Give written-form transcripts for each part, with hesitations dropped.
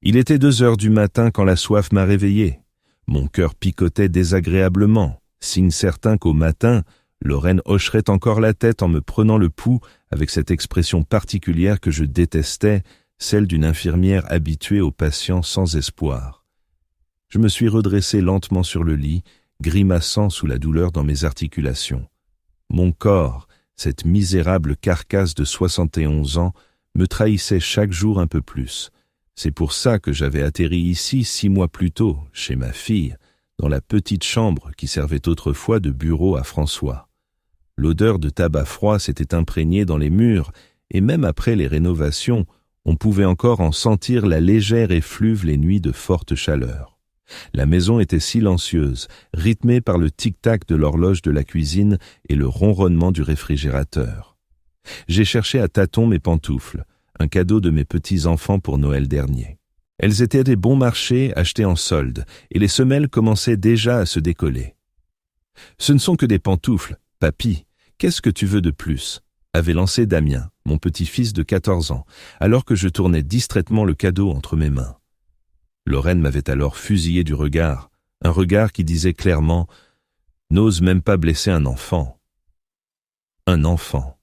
Il était 2 heures du matin quand la soif m'a réveillé. Mon cœur picotait désagréablement, signe certain qu'au matin, Lorraine hocherait encore la tête en me prenant le pouls avec cette expression particulière que je détestais, celle d'une infirmière habituée aux patients sans espoir. Je me suis redressé lentement sur le lit, grimaçant sous la douleur dans mes articulations. Mon corps, cette misérable carcasse de 71 ans, me trahissait chaque jour un peu plus. C'est pour ça que j'avais atterri ici 6 mois plus tôt, chez ma fille, dans la petite chambre qui servait autrefois de bureau à François. L'odeur de tabac froid s'était imprégnée dans les murs, et même après les rénovations, on pouvait encore en sentir la légère effluve les nuits de forte chaleur. La maison était silencieuse, rythmée par le tic-tac de l'horloge de la cuisine et le ronronnement du réfrigérateur. J'ai cherché à tâtons mes pantoufles, un cadeau de mes petits-enfants pour Noël dernier. Elles étaient des bons marchés achetés en solde, et les semelles commençaient déjà à se décoller. « Ce ne sont que des pantoufles, papy, qu'est-ce que tu veux de plus ?» avait lancé Damien, mon petit-fils de 14 ans, alors que je tournais distraitement le cadeau entre mes mains. Lorraine m'avait alors fusillé du regard, un regard qui disait clairement « N'ose même pas blesser un enfant. » Un enfant.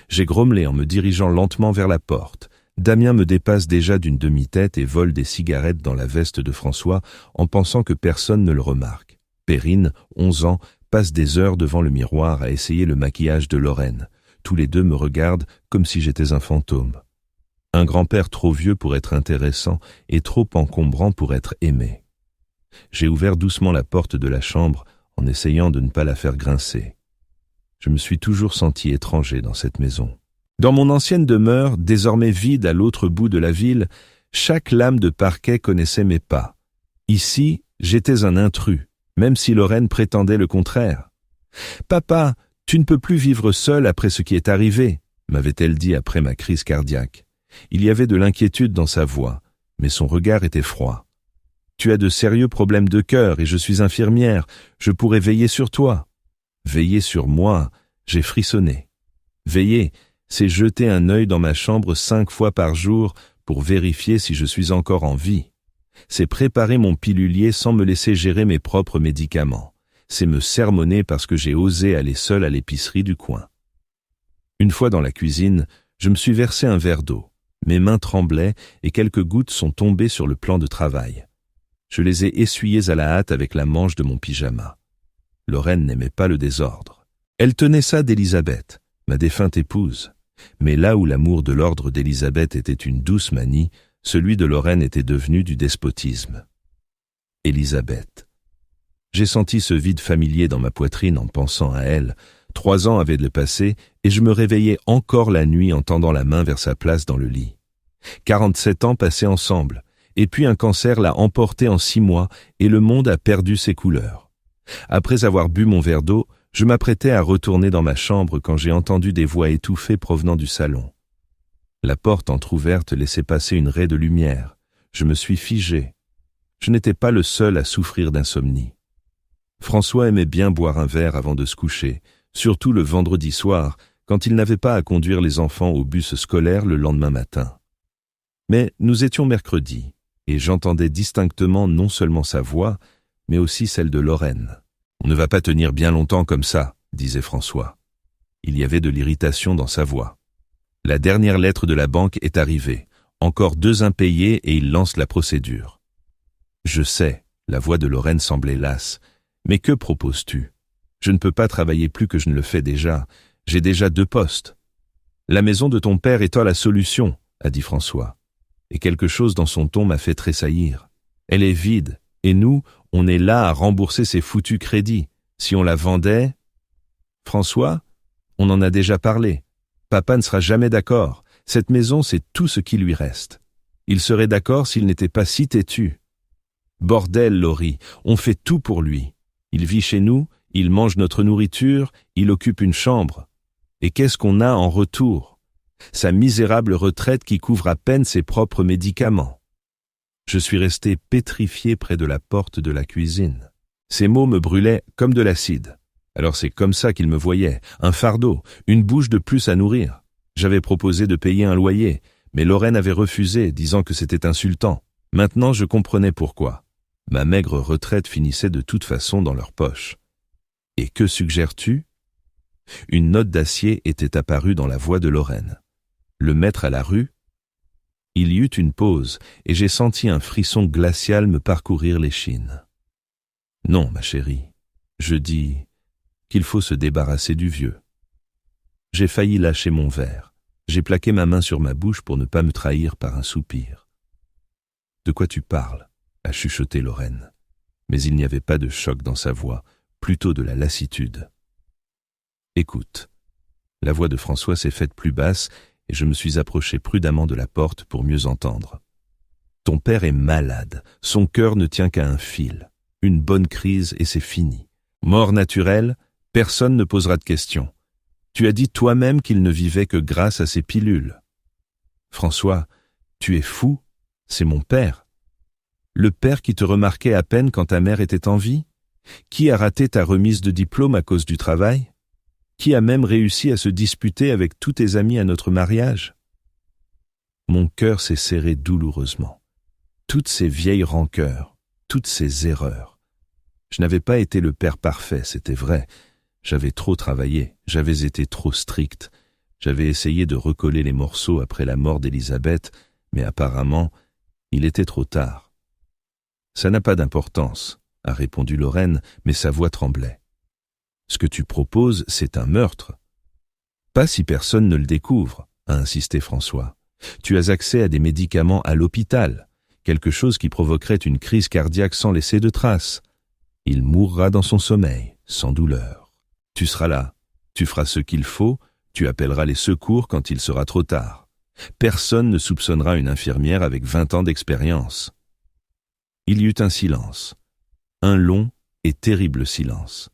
J'ai grommelé en me dirigeant lentement vers la porte. Damien me dépasse déjà d'une demi-tête et vole des cigarettes dans la veste de François en pensant que personne ne le remarque. Perrine, 11 ans, passe des heures devant le miroir à essayer le maquillage de Lorraine. Tous les deux me regardent comme si j'étais un fantôme. Un grand-père trop vieux pour être intéressant et trop encombrant pour être aimé. J'ai ouvert doucement la porte de la chambre en essayant de ne pas la faire grincer. Je me suis toujours senti étranger dans cette maison. Dans mon ancienne demeure, désormais vide à l'autre bout de la ville, chaque lame de parquet connaissait mes pas. Ici, j'étais un intrus, même si Lorraine prétendait le contraire. « Papa, tu ne peux plus vivre seul après ce qui est arrivé », m'avait-elle dit après ma crise cardiaque. Il y avait de l'inquiétude dans sa voix, mais son regard était froid. « Tu as de sérieux problèmes de cœur et je suis infirmière, je pourrais veiller sur toi. » Veiller sur moi, j'ai frissonné. Veiller, c'est jeter un œil dans ma chambre 5 fois par jour pour vérifier si je suis encore en vie. C'est préparer mon pilulier sans me laisser gérer mes propres médicaments. C'est me sermonner parce que j'ai osé aller seul à l'épicerie du coin. Une fois dans la cuisine, je me suis versé un verre d'eau. Mes mains tremblaient et quelques gouttes sont tombées sur le plan de travail. Je les ai essuyées à la hâte avec la manche de mon pyjama. Lorraine n'aimait pas le désordre. Elle tenait ça d'Élisabeth, ma défunte épouse. Mais là où l'amour de l'ordre d'Élisabeth était une douce manie, celui de Lorraine était devenu du despotisme. Élisabeth. J'ai senti ce vide familier dans ma poitrine en pensant à elle. 3 ans avaient de le passé et je me réveillais encore la nuit en tendant la main vers sa place dans le lit. 47 ans passés ensemble, et puis un cancer l'a emporté en 6 mois et le monde a perdu ses couleurs. Après avoir bu mon verre d'eau, je m'apprêtais à retourner dans ma chambre quand j'ai entendu des voix étouffées provenant du salon. La porte entr'ouverte laissait passer une raie de lumière. Je me suis figé. Je n'étais pas le seul à souffrir d'insomnie. François aimait bien boire un verre avant de se coucher, surtout le vendredi soir, quand il n'avait pas à conduire les enfants au bus scolaire le lendemain matin. Mais nous étions mercredi, et j'entendais distinctement non seulement sa voix, mais aussi celle de Lorraine. « On ne va pas tenir bien longtemps comme ça », disait François. Il y avait de l'irritation dans sa voix. La dernière lettre de la banque est arrivée. Encore 2 impayés et il lance la procédure. Je sais, la voix de Lorraine semblait lasse. Mais que proposes-tu? Je ne peux pas travailler plus que je ne le fais déjà. J'ai déjà 2 postes. La maison de ton père étant la solution, a dit François. Et quelque chose dans son ton m'a fait tressaillir. Elle est vide, et nous, on est là à rembourser ces foutus crédits. Si on la vendait... François, on en a déjà parlé. Papa ne sera jamais d'accord. Cette maison, c'est tout ce qui lui reste. Il serait d'accord s'il n'était pas si têtu. Bordel, Laurie, on fait tout pour lui. Il vit chez nous, il mange notre nourriture, il occupe une chambre. Et qu'est-ce qu'on a en retour? Sa misérable retraite qui couvre à peine ses propres médicaments. Je suis resté pétrifié près de la porte de la cuisine. Ces mots me brûlaient comme de l'acide. Alors c'est comme ça qu'il me voyait, un fardeau, une bouche de plus à nourrir. J'avais proposé de payer un loyer, Mais Lorraine avait refusé, disant que c'était insultant. Maintenant, je comprenais pourquoi. Ma maigre retraite finissait de toute façon dans leur poche. Et que suggères-tu ? Une note d'acier était apparue dans la voix de Lorraine. Le mettre à la rue ? Il y eut une pause, et j'ai senti un frisson glacial me parcourir l'échine. Non, ma chérie, je dis qu'il faut se débarrasser du vieux. J'ai failli lâcher mon verre. J'ai plaqué ma main sur ma bouche pour ne pas me trahir par un soupir. De quoi tu parles ? A chuchoté Lorraine. Mais il n'y avait pas de choc dans sa voix, plutôt de la lassitude. Écoute. La voix de François s'est faite plus basse et je me suis approché prudemment de la porte pour mieux entendre. Ton père est malade, son cœur ne tient qu'à un fil. Une bonne crise et c'est fini. Mort naturelle, personne ne posera de questions. Tu as dit toi-même qu'il ne vivait que grâce à ses pilules. François, tu es fou, c'est mon père. Le père qui te remarquait à peine quand ta mère était en vie? Qui a raté ta remise de diplôme à cause du travail? Qui a même réussi à se disputer avec tous tes amis à notre mariage? Mon cœur s'est serré douloureusement. Toutes ces vieilles rancœurs, toutes ces erreurs. Je n'avais pas été le père parfait, c'était vrai. J'avais trop travaillé, j'avais été trop strict. J'avais essayé de recoller les morceaux après la mort d'Élisabeth, mais apparemment, il était trop tard. Ça n'a pas d'importance, a répondu Lorraine, mais sa voix tremblait. Ce que tu proposes, c'est un meurtre. Pas si personne ne le découvre, a insisté François. Tu as accès à des médicaments à l'hôpital, quelque chose qui provoquerait une crise cardiaque sans laisser de traces. Il mourra dans son sommeil, sans douleur. Tu seras là, tu feras ce qu'il faut, tu appelleras les secours quand il sera trop tard. Personne ne soupçonnera une infirmière avec 20 ans d'expérience. Il y eut un silence, un long et terrible silence.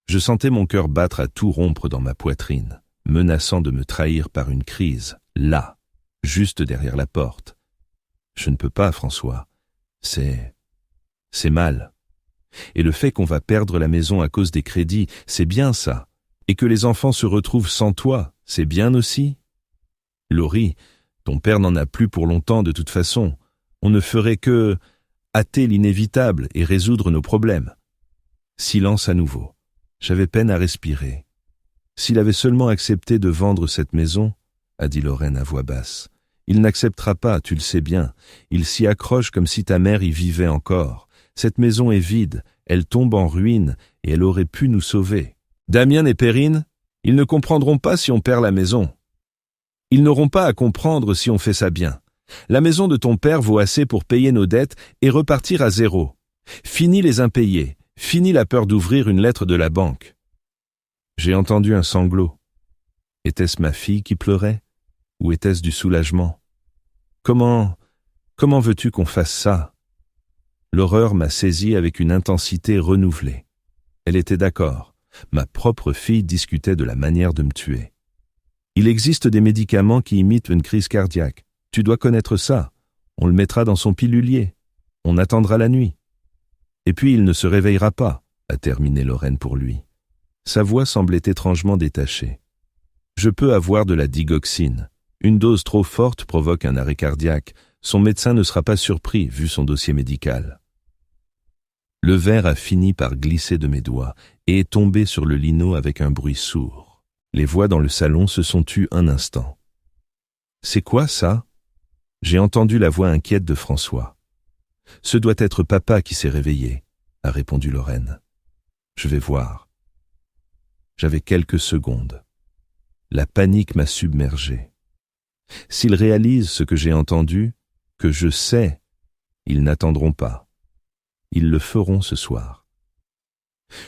Je sentais mon cœur battre à tout rompre dans ma poitrine, menaçant de me trahir par une crise, là, juste derrière la porte. Je ne peux pas, François. C'est mal. Et le fait qu'on va perdre la maison à cause des crédits, c'est bien ça. Et que les enfants se retrouvent sans toi, c'est bien aussi. Laurie, ton père n'en a plus pour longtemps de toute façon. On ne ferait que hâter l'inévitable et résoudre nos problèmes. Silence à nouveau. J'avais peine à respirer. S'il avait seulement accepté de vendre cette maison, a dit Lorraine à voix basse, il n'acceptera pas, tu le sais bien. Il s'y accroche comme si ta mère y vivait encore. Cette maison est vide, elle tombe en ruine et elle aurait pu nous sauver. Damien et Perrine, ils ne comprendront pas si on perd la maison. Ils n'auront pas à comprendre si on fait ça bien. La maison de ton père vaut assez pour payer nos dettes et repartir à zéro. Fini les impayés, fini la peur d'ouvrir une lettre de la banque. J'ai entendu un sanglot. Était-ce ma fille qui pleurait? Ou était-ce du soulagement? Comment veux-tu qu'on fasse ça? L'horreur m'a saisi avec une intensité renouvelée. Elle était d'accord. Ma propre fille discutait de la manière de me tuer. Il existe des médicaments qui imitent une crise cardiaque. Tu dois connaître ça. On le mettra dans son pilulier. On attendra la nuit. Et puis il ne se réveillera pas, a terminé Lorraine pour lui. Sa voix semblait étrangement détachée. Je peux avoir de la digoxine. Une dose trop forte provoque un arrêt cardiaque. Son médecin ne sera pas surpris vu son dossier médical. Le verre a fini par glisser de mes doigts et est tombé sur le lino avec un bruit sourd. Les voix dans le salon se sont tues un instant. « C'est quoi ça ?» J'ai entendu la voix inquiète de François. « Ce doit être papa qui s'est réveillé », a répondu Lorraine. « Je vais voir. » J'avais quelques secondes. La panique m'a submergé. S'ils réalisent ce que j'ai entendu, que je sais, ils n'attendront pas. Ils le feront ce soir.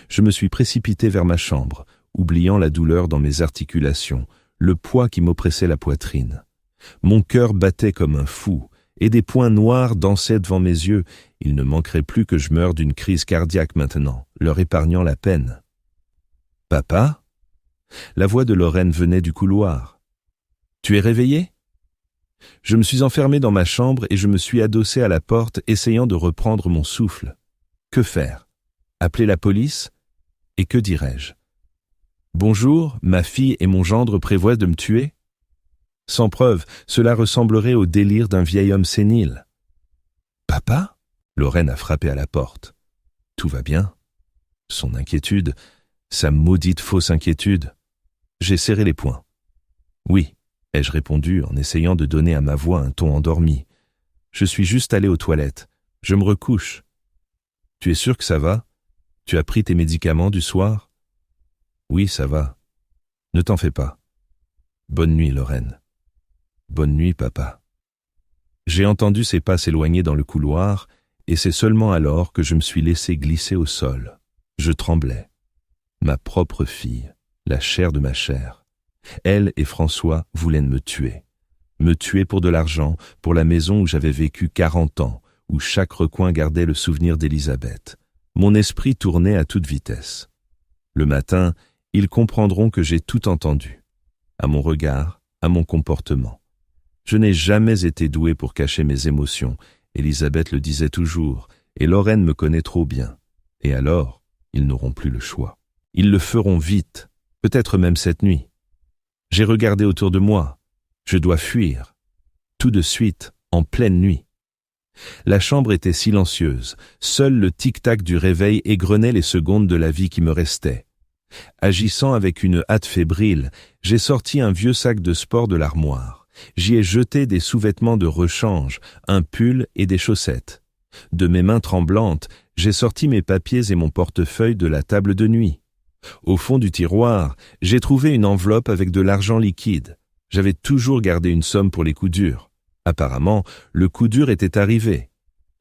Je me suis précipité vers ma chambre, oubliant la douleur dans mes articulations, le poids qui m'oppressait la poitrine. Mon cœur battait comme un fou, et des points noirs dansaient devant mes yeux. Il ne manquerait plus que je meure d'une crise cardiaque maintenant, leur épargnant la peine. « Papa ?» La voix de Lorraine venait du couloir. « Tu es réveillé ?» Je me suis enfermé dans ma chambre et je me suis adossé à la porte, essayant de reprendre mon souffle. Que faire? Appeler la police? Et que dirais-je? Bonjour, ma fille et mon gendre prévoient de me tuer? Sans preuve, cela ressemblerait au délire d'un vieil homme sénile. « Papa ?» Lorraine a frappé à la porte. « Tout va bien ?» Son inquiétude, sa maudite fausse inquiétude. J'ai serré les poings. « Oui », ai-je répondu en essayant de donner à ma voix un ton endormi. « Je suis juste allé aux toilettes. Je me recouche. »« Tu es sûr que ça va ? Tu as pris tes médicaments du soir ? » ?»« Oui, ça va. Ne t'en fais pas. Bonne nuit, Lorraine. »« Bonne nuit, papa. » J'ai entendu ses pas s'éloigner dans le couloir, et c'est seulement alors que je me suis laissé glisser au sol. Je tremblais. Ma propre fille, la chair de ma chair. Elle et François voulaient me tuer. Me tuer pour de l'argent, pour la maison où j'avais vécu 40 ans, où chaque recoin gardait le souvenir d'Elisabeth. Mon esprit tournait à toute vitesse. Le matin, ils comprendront que j'ai tout entendu. À mon regard, à mon comportement. Je n'ai jamais été doué pour cacher mes émotions. Elisabeth le disait toujours, et Lorraine me connaît trop bien. Et alors, ils n'auront plus le choix. Ils le feront vite, peut-être même cette nuit. J'ai regardé autour de moi. Je dois fuir. Tout de suite, en pleine nuit. La chambre était silencieuse. Seul le tic-tac du réveil égrenait les secondes de la vie qui me restait. Agissant avec une hâte fébrile, j'ai sorti un vieux sac de sport de l'armoire. J'y ai jeté des sous-vêtements de rechange, un pull et des chaussettes. De mes mains tremblantes, j'ai sorti mes papiers et mon portefeuille de la table de nuit. Au fond du tiroir, j'ai trouvé une enveloppe avec de l'argent liquide. J'avais toujours gardé une somme pour les coups durs. Apparemment, le coup dur était arrivé.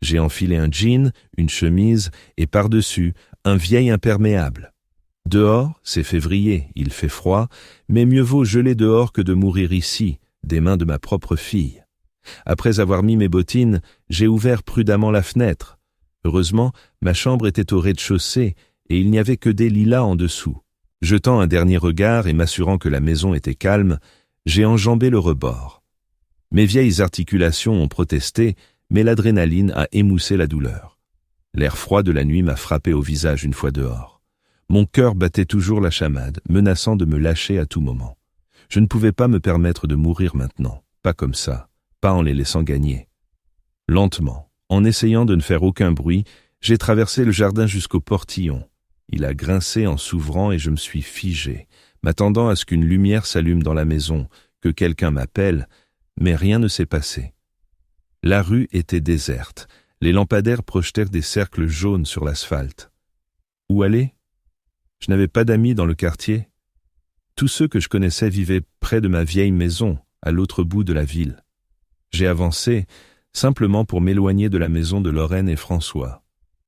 J'ai enfilé un jean, une chemise et par-dessus, un vieil imperméable. Dehors, c'est février, il fait froid, mais mieux vaut geler dehors que de mourir ici, des mains de ma propre fille. Après avoir mis mes bottines, j'ai ouvert prudemment la fenêtre. Heureusement, ma chambre était au rez-de-chaussée et il n'y avait que des lilas en dessous. Jetant un dernier regard et m'assurant que la maison était calme, j'ai enjambé le rebord. Mes vieilles articulations ont protesté, mais l'adrénaline a émoussé la douleur. L'air froid de la nuit m'a frappé au visage une fois dehors. Mon cœur battait toujours la chamade, menaçant de me lâcher à tout moment. Je ne pouvais pas me permettre de mourir maintenant, pas comme ça, pas en les laissant gagner. Lentement, en essayant de ne faire aucun bruit, j'ai traversé le jardin jusqu'au portillon. Il a grincé en s'ouvrant et je me suis figé, m'attendant à ce qu'une lumière s'allume dans la maison, que quelqu'un m'appelle, mais rien ne s'est passé. La rue était déserte, les lampadaires projetèrent des cercles jaunes sur l'asphalte. Où aller ? Je n'avais pas d'amis dans le quartier. Tous ceux que je connaissais vivaient près de ma vieille maison, à l'autre bout de la ville. J'ai avancé, simplement pour m'éloigner de la maison de Lorraine et François.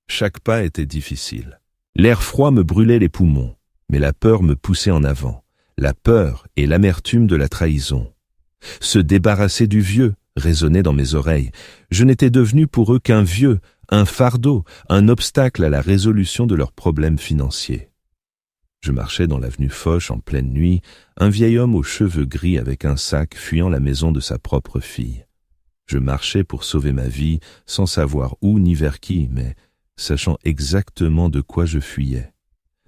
Chaque pas était difficile. L'air froid me brûlait les poumons, mais la peur me poussait en avant. La peur et l'amertume de la trahison. Se débarrasser du vieux résonnait dans mes oreilles. Je n'étais devenu pour eux qu'un vieux, un fardeau, un obstacle à la résolution de leurs problèmes financiers. Je marchais dans l'avenue Foch en pleine nuit, un vieil homme aux cheveux gris avec un sac fuyant la maison de sa propre fille. Je marchais pour sauver ma vie, sans savoir où ni vers qui, mais sachant exactement de quoi je fuyais.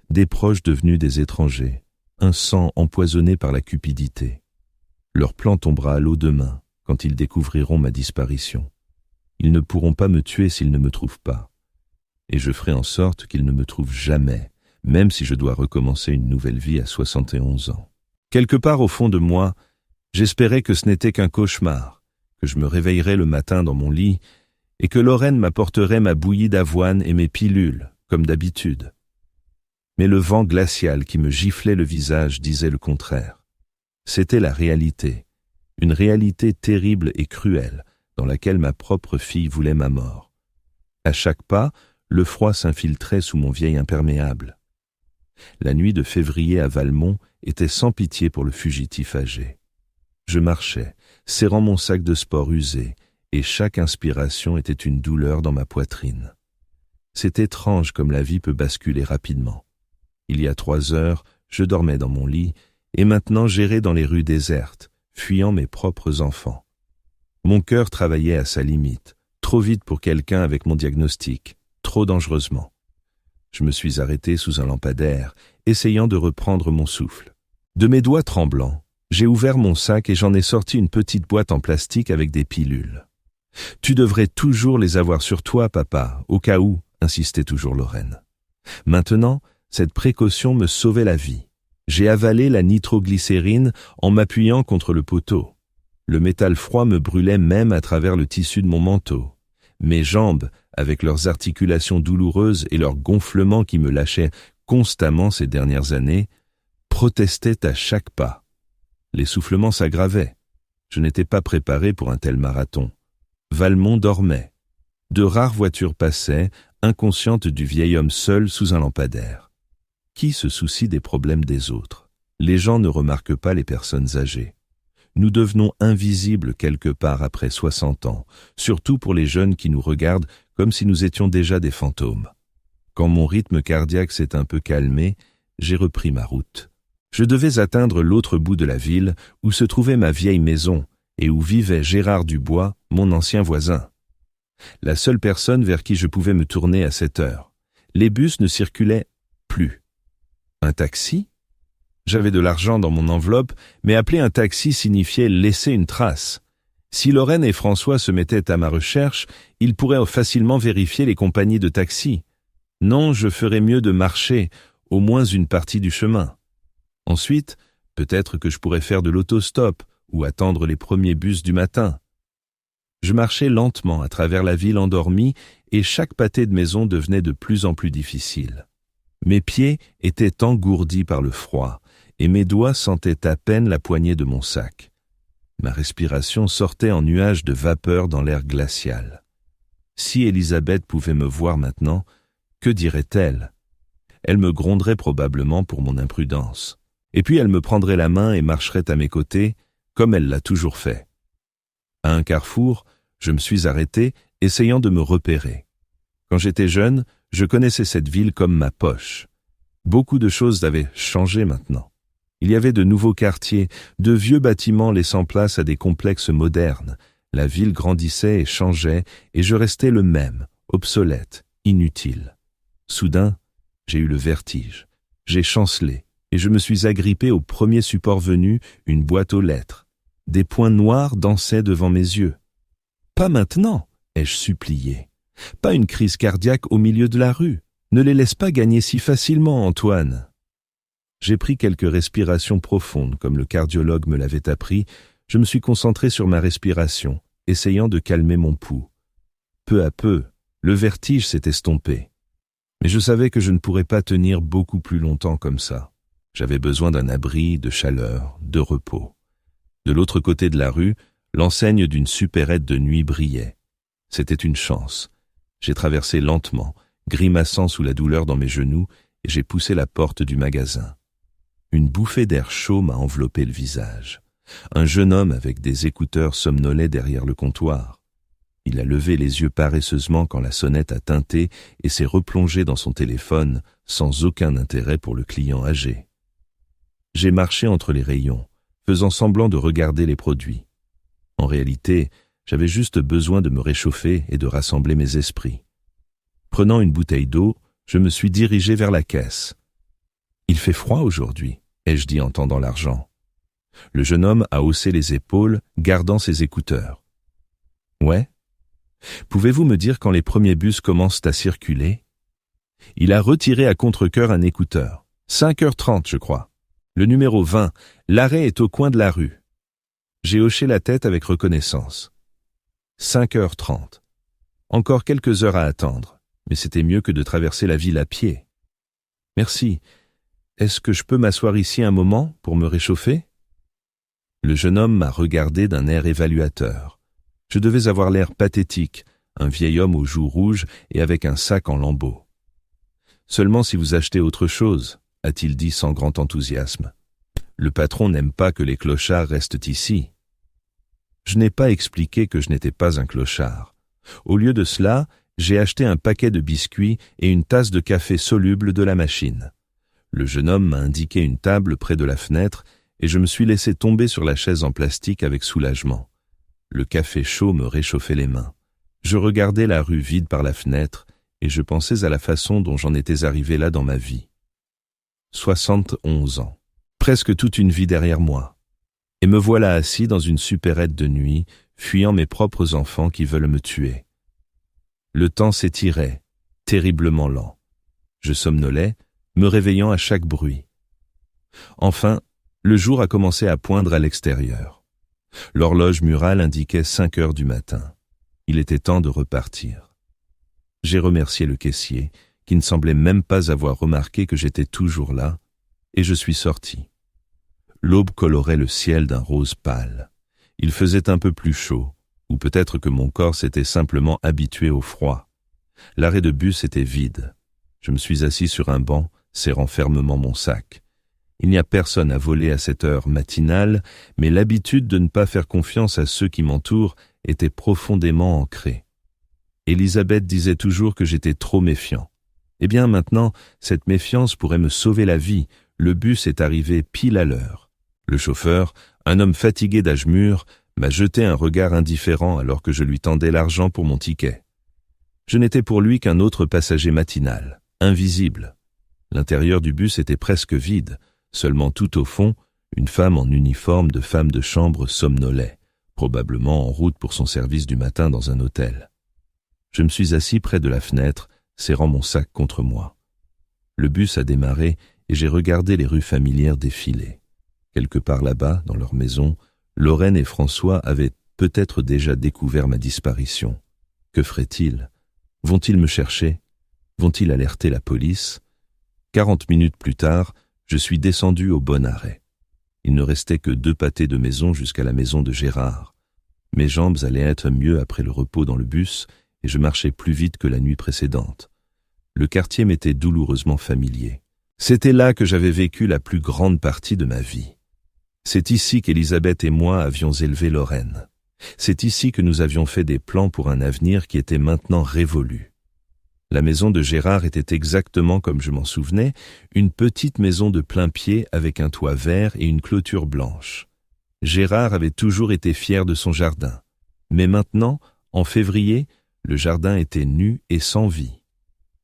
Des proches devenus des étrangers, un sang empoisonné par la cupidité. Leur plan tombera à l'eau demain, quand ils découvriront ma disparition. Ils ne pourront pas me tuer s'ils ne me trouvent pas. Et je ferai en sorte qu'ils ne me trouvent jamais, même si je dois recommencer une nouvelle vie à 71 ans. Quelque part au fond de moi, j'espérais que ce n'était qu'un cauchemar, que je me réveillerais le matin dans mon lit et que Lorraine m'apporterait ma bouillie d'avoine et mes pilules, comme d'habitude. Mais le vent glacial qui me giflait le visage disait le contraire. C'était la réalité, une réalité terrible et cruelle, dans laquelle ma propre fille voulait ma mort. À chaque pas, le froid s'infiltrait sous mon vieil imperméable. La nuit de février à Valmont était sans pitié pour le fugitif âgé. Je marchais, serrant mon sac de sport usé, et chaque inspiration était une douleur dans ma poitrine. C'est étrange comme la vie peut basculer rapidement. Il y a 3 heures, je dormais dans mon lit, et maintenant j'errais dans les rues désertes, fuyant mes propres enfants. Mon cœur travaillait à sa limite, trop vite pour quelqu'un avec mon diagnostic, trop dangereusement. Je me suis arrêté sous un lampadaire, essayant de reprendre mon souffle. De mes doigts tremblants, J'ai ouvert mon sac et j'en ai sorti une petite boîte en plastique avec des pilules. « Tu devrais toujours les avoir sur toi, papa, au cas où », insistait toujours Lorraine. Maintenant, cette précaution me sauvait la vie. J'ai avalé la nitroglycérine en m'appuyant contre le poteau. Le métal froid me brûlait même à travers le tissu de mon manteau. Mes jambes, avec leurs articulations douloureuses et leurs gonflements qui me lâchaient constamment ces dernières années, protestaient à chaque pas. L'essoufflement s'aggravait. Je n'étais pas préparé pour un tel marathon. Valmont dormait. De rares voitures passaient, inconscientes du vieil homme seul sous un lampadaire. Qui se soucie des problèmes des autres? Les gens ne remarquent pas les personnes âgées. Nous devenons invisibles quelque part après 60 ans, surtout pour les jeunes qui nous regardent comme si nous étions déjà des fantômes. Quand mon rythme cardiaque s'est un peu calmé, j'ai repris ma route. Je devais atteindre l'autre bout de la ville où se trouvait ma vieille maison et où vivait Gérard Dubois, mon ancien voisin. La seule personne vers qui je pouvais me tourner à cette heure. Les bus ne circulaient plus. Un taxi ? J'avais de l'argent dans mon enveloppe, mais appeler un taxi signifiait laisser une trace. Si Lorraine et François se mettaient à ma recherche, ils pourraient facilement vérifier les compagnies de taxi. Non, je ferais mieux de marcher, au moins une partie du chemin. Ensuite, peut-être que je pourrais faire de l'autostop ou attendre les premiers bus du matin. Je marchais lentement à travers la ville endormie et chaque pâté de maison devenait de plus en plus difficile. Mes pieds étaient engourdis par le froid et mes doigts sentaient à peine la poignée de mon sac. Ma respiration sortait en nuages de vapeur dans l'air glacial. Si Elisabeth pouvait me voir maintenant, que dirait-elle? Elle me gronderait probablement pour mon imprudence. Et puis elle me prendrait la main et marcherait à mes côtés, comme elle l'a toujours fait. À un carrefour, je me suis arrêté, essayant de me repérer. Quand j'étais jeune, je connaissais cette ville comme ma poche. Beaucoup de choses avaient changé maintenant. Il y avait de nouveaux quartiers, de vieux bâtiments laissant place à des complexes modernes. La ville grandissait et changeait, et je restais le même, obsolète, inutile. Soudain, j'ai eu le vertige. J'ai chancelé, et je me suis agrippé au premier support venu, une boîte aux lettres. Des points noirs dansaient devant mes yeux. « Pas maintenant !» ai-je supplié. « Pas une crise cardiaque au milieu de la rue. Ne les laisse pas gagner si facilement, Antoine. » J'ai pris quelques respirations profondes, comme le cardiologue me l'avait appris. Je me suis concentré sur ma respiration, essayant de calmer mon pouls. Peu à peu, le vertige s'est estompé. Mais je savais que je ne pourrais pas tenir beaucoup plus longtemps comme ça. J'avais besoin d'un abri, de chaleur, de repos. De l'autre côté de la rue, l'enseigne d'une supérette de nuit brillait. C'était une chance. J'ai traversé lentement, grimaçant sous la douleur dans mes genoux, et j'ai poussé la porte du magasin. Une bouffée d'air chaud m'a enveloppé le visage. Un jeune homme avec des écouteurs somnolait derrière le comptoir. Il a levé les yeux paresseusement quand la sonnette a tinté et s'est replongé dans son téléphone sans aucun intérêt pour le client âgé. J'ai marché entre les rayons, faisant semblant de regarder les produits. En réalité, j'avais juste besoin de me réchauffer et de rassembler mes esprits. Prenant une bouteille d'eau, je me suis dirigé vers la caisse. « Il fait froid aujourd'hui », ai-je dit en tendant l'argent. Le jeune homme a haussé les épaules, gardant ses écouteurs. « Ouais. Pouvez-vous me dire quand les premiers bus commencent à circuler ?» Il a retiré à contre-cœur un écouteur. 5h30, je crois. Le numéro 20, l'arrêt est au coin de la rue. J'ai hoché la tête avec reconnaissance. 5h30. Encore quelques heures à attendre, mais c'était mieux que de traverser la ville à pied. Merci. Est-ce que je peux m'asseoir ici un moment pour me réchauffer? Le jeune homme m'a regardé d'un air évaluateur. Je devais avoir l'air pathétique, un vieil homme aux joues rouges et avec un sac en lambeaux. Seulement si vous achetez autre chose, a-t-il dit sans grand enthousiasme. Le patron n'aime pas que les clochards restent ici. Je n'ai pas expliqué que je n'étais pas un clochard. Au lieu de cela, j'ai acheté un paquet de biscuits et une tasse de café soluble de la machine. Le jeune homme m'a indiqué une table près de la fenêtre et je me suis laissé tomber sur la chaise en plastique avec soulagement. Le café chaud me réchauffait les mains. Je regardais la rue vide par la fenêtre et je pensais à la façon dont j'en étais arrivé là dans ma vie. 71 ans. Presque toute une vie derrière moi. Et me voilà assis dans une supérette de nuit, fuyant mes propres enfants qui veulent me tuer. Le temps s'étirait, terriblement lent. Je somnolais, me réveillant à chaque bruit. Enfin, le jour a commencé à poindre à l'extérieur. L'horloge murale indiquait 5 heures du matin. Il était temps de repartir. J'ai remercié le caissier, qui ne semblait même pas avoir remarqué que j'étais toujours là, et je suis sorti. L'aube colorait le ciel d'un rose pâle. Il faisait un peu plus chaud, ou peut-être que mon corps s'était simplement habitué au froid. L'arrêt de bus était vide. Je me suis assis sur un banc, serrant fermement mon sac. Il n'y a personne à voler à cette heure matinale, mais l'habitude de ne pas faire confiance à ceux qui m'entourent était profondément ancrée. Élisabeth disait toujours que j'étais trop méfiant. Eh bien maintenant, cette méfiance pourrait me sauver la vie. Le bus est arrivé pile à l'heure. Le chauffeur, un homme fatigué d'âge mûr, m'a jeté un regard indifférent alors que je lui tendais l'argent pour mon ticket. Je n'étais pour lui qu'un autre passager matinal, invisible. L'intérieur du bus était presque vide, seulement tout au fond, une femme en uniforme de femme de chambre somnolait, probablement en route pour son service du matin dans un hôtel. Je me suis assis près de la fenêtre, serrant mon sac contre moi. Le bus a démarré et j'ai regardé les rues familières défiler. Quelque part là-bas, dans leur maison, Lorraine et François avaient peut-être déjà découvert ma disparition. Que feraient-ils? Vont-ils me chercher? Vont-ils alerter la police? 40 minutes plus tard, je suis descendu au bon arrêt. Il ne restait que 2 pâtés de maison jusqu'à la maison de Gérard. Mes jambes allaient être mieux après le repos dans le bus et je marchais plus vite que la nuit précédente. Le quartier m'était douloureusement familier. C'était là que j'avais vécu la plus grande partie de ma vie. C'est ici qu'Élisabeth et moi avions élevé Lorraine. C'est ici que nous avions fait des plans pour un avenir qui était maintenant révolu. La maison de Gérard était exactement comme je m'en souvenais, une petite maison de plain-pied avec un toit vert et une clôture blanche. Gérard avait toujours été fier de son jardin. Mais maintenant, en février, le jardin était nu et sans vie.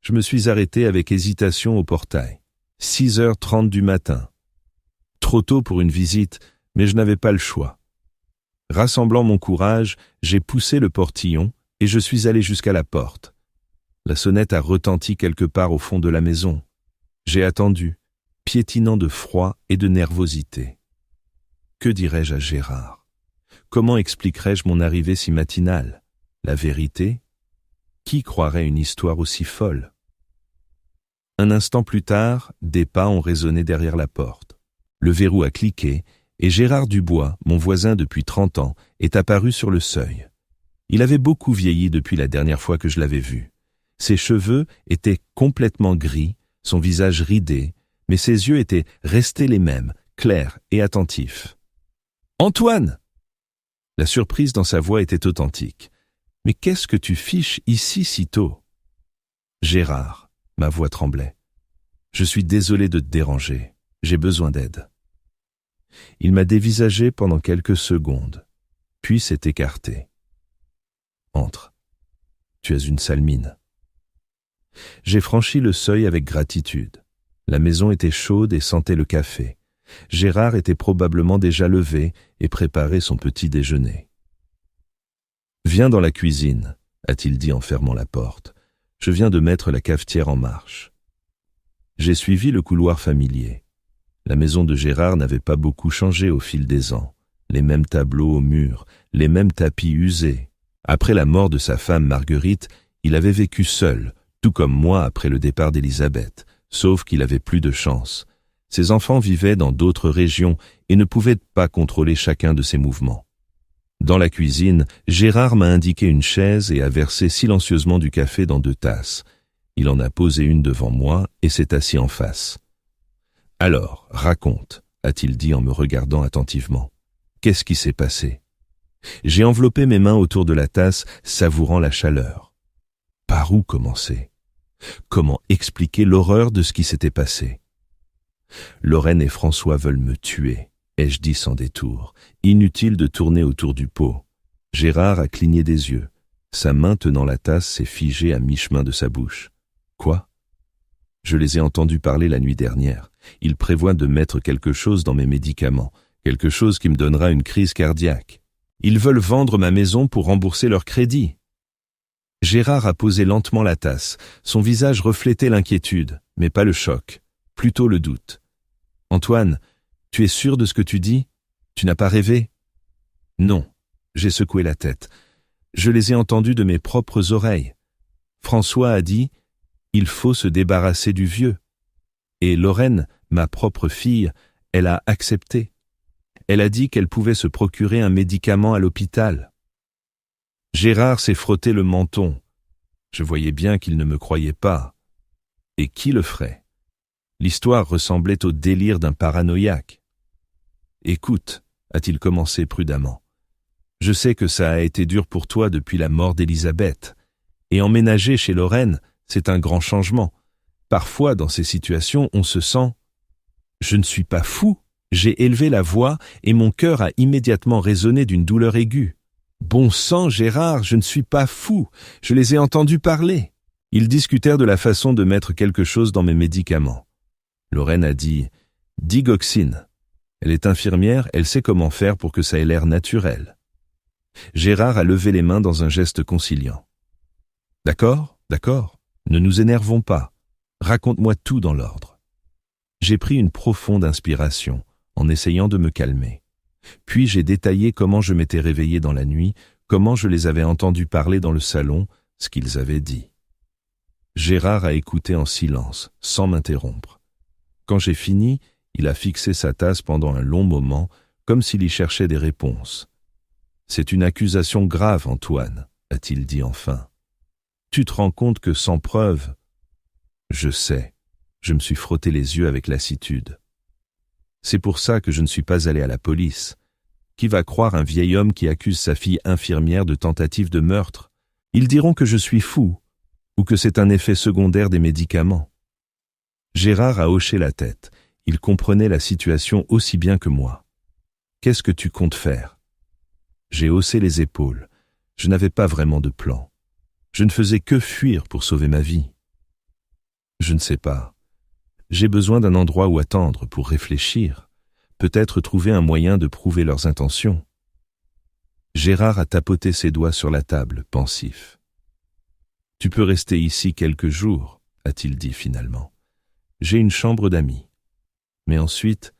Je me suis arrêté avec hésitation au portail. 6h30 du matin. Trop tôt pour une visite, mais je n'avais pas le choix. Rassemblant mon courage, j'ai poussé le portillon et je suis allé jusqu'à la porte. La sonnette a retenti quelque part au fond de la maison. J'ai attendu, piétinant de froid et de nervosité. Que dirais-je à Gérard? Comment expliquerais-je mon arrivée si matinale? La vérité? Qui croirait une histoire aussi folle? Un instant plus tard, des pas ont résonné derrière la porte. Le verrou a cliqué et Gérard Dubois, mon voisin depuis 30 ans, est apparu sur le seuil. Il avait beaucoup vieilli depuis la dernière fois que je l'avais vu. Ses cheveux étaient complètement gris, son visage ridé, mais ses yeux étaient restés les mêmes, clairs et attentifs. « Antoine !» La surprise dans sa voix était authentique. « Mais qu'est-ce que tu fiches ici si tôt ?»« Gérard !» Ma voix tremblait. « Je suis désolé de te déranger. J'ai besoin d'aide. » Il m'a dévisagé pendant quelques secondes, puis s'est écarté. « Entre. Tu as une sale mine. » J'ai franchi le seuil avec gratitude. La maison était chaude et sentait le café. Gérard était probablement déjà levé et préparait son petit déjeuner. « Viens dans la cuisine, » a-t-il dit en fermant la porte. « Je viens de mettre la cafetière en marche. » J'ai suivi le couloir familier. La maison de Gérard n'avait pas beaucoup changé au fil des ans. Les mêmes tableaux au mur, les mêmes tapis usés. Après la mort de sa femme Marguerite, il avait vécu seul, tout comme moi après le départ d'Élisabeth, sauf qu'il avait plus de chance. Ses enfants vivaient dans d'autres régions et ne pouvaient pas contrôler chacun de ses mouvements. Dans la cuisine, Gérard m'a indiqué une chaise et a versé silencieusement du café dans 2 tasses. Il en a posé une devant moi et s'est assis en face. « Alors, raconte », a-t-il dit en me regardant attentivement. « Qu'est-ce qui s'est passé ?» J'ai enveloppé mes mains autour de la tasse, savourant la chaleur. Par où commencer? Comment expliquer l'horreur de ce qui s'était passé? Lorraine et François veulent me tuer, ai-je dit sans détour. Inutile de tourner autour du pot. Gérard a cligné des yeux. Sa main tenant la tasse s'est figée à mi-chemin de sa bouche. Quoi? Je les ai entendus parler la nuit dernière. Ils prévoient de mettre quelque chose dans mes médicaments, Quelque chose qui me donnera une crise cardiaque. Ils veulent vendre ma maison pour rembourser leur crédit. Gérard a posé lentement la tasse. Son visage reflétait l'inquiétude, mais pas le choc, plutôt le doute. « Antoine, tu es sûr de ce que tu dis? Tu n'as pas rêvé ?» ?»« Non. » J'ai secoué la tête. « Je les ai entendus de mes propres oreilles. François a dit « Il faut se débarrasser du vieux. » Et Lorraine, ma propre fille, elle a accepté. Elle a dit qu'elle pouvait se procurer un médicament à l'hôpital. Gérard s'est frotté le menton. Je voyais bien qu'il ne me croyait pas. Et qui le ferait? L'histoire ressemblait au délire d'un paranoïaque. « Écoute, » a-t-il commencé prudemment, « je sais que ça a été dur pour toi depuis la mort d'Élisabeth. Et emménager chez Lorraine, c'est un grand changement. Parfois, dans ces situations, on se sent... Je ne suis pas fou. J'ai élevé la voix et mon cœur a immédiatement résonné d'une douleur aiguë. Bon sang, Gérard, je ne suis pas fou. Je les ai entendus parler. Ils discutèrent de la façon de mettre quelque chose dans mes médicaments. Lorraine a dit « Digoxine ». Elle est infirmière, elle sait comment faire pour que ça ait l'air naturel. Gérard a levé les mains dans un geste conciliant. « D'accord, d'accord, ne nous énervons pas. Raconte-moi tout dans l'ordre. » J'ai pris une profonde inspiration en essayant de me calmer. Puis j'ai détaillé comment je m'étais réveillé dans la nuit, comment je les avais entendus parler dans le salon, ce qu'ils avaient dit. Gérard a écouté en silence, sans m'interrompre. Quand j'ai fini, il a fixé sa tasse pendant un long moment, comme s'il y cherchait des réponses. « C'est une accusation grave, Antoine, » a-t-il dit enfin. « Tu te rends compte que sans preuve... » Je sais. Je me suis frotté les yeux avec lassitude. C'est pour ça que je ne suis pas allé à la police. Qui va croire un vieil homme qui accuse sa fille infirmière de tentative de meurtre? Ils diront que je suis fou, ou que c'est un effet secondaire des médicaments. Gérard a hoché la tête. Il comprenait la situation aussi bien que moi. « Qu'est-ce que tu comptes faire ?» J'ai haussé les épaules. Je n'avais pas vraiment de plan. Je ne faisais que fuir pour sauver ma vie. Je ne sais pas. J'ai besoin d'un endroit où attendre pour réfléchir, peut-être trouver un moyen de prouver leurs intentions. Gérard a tapoté ses doigts sur la table, pensif. « Tu peux rester ici quelques jours, » a-t-il dit finalement. « J'ai une chambre d'amis. Mais ensuite,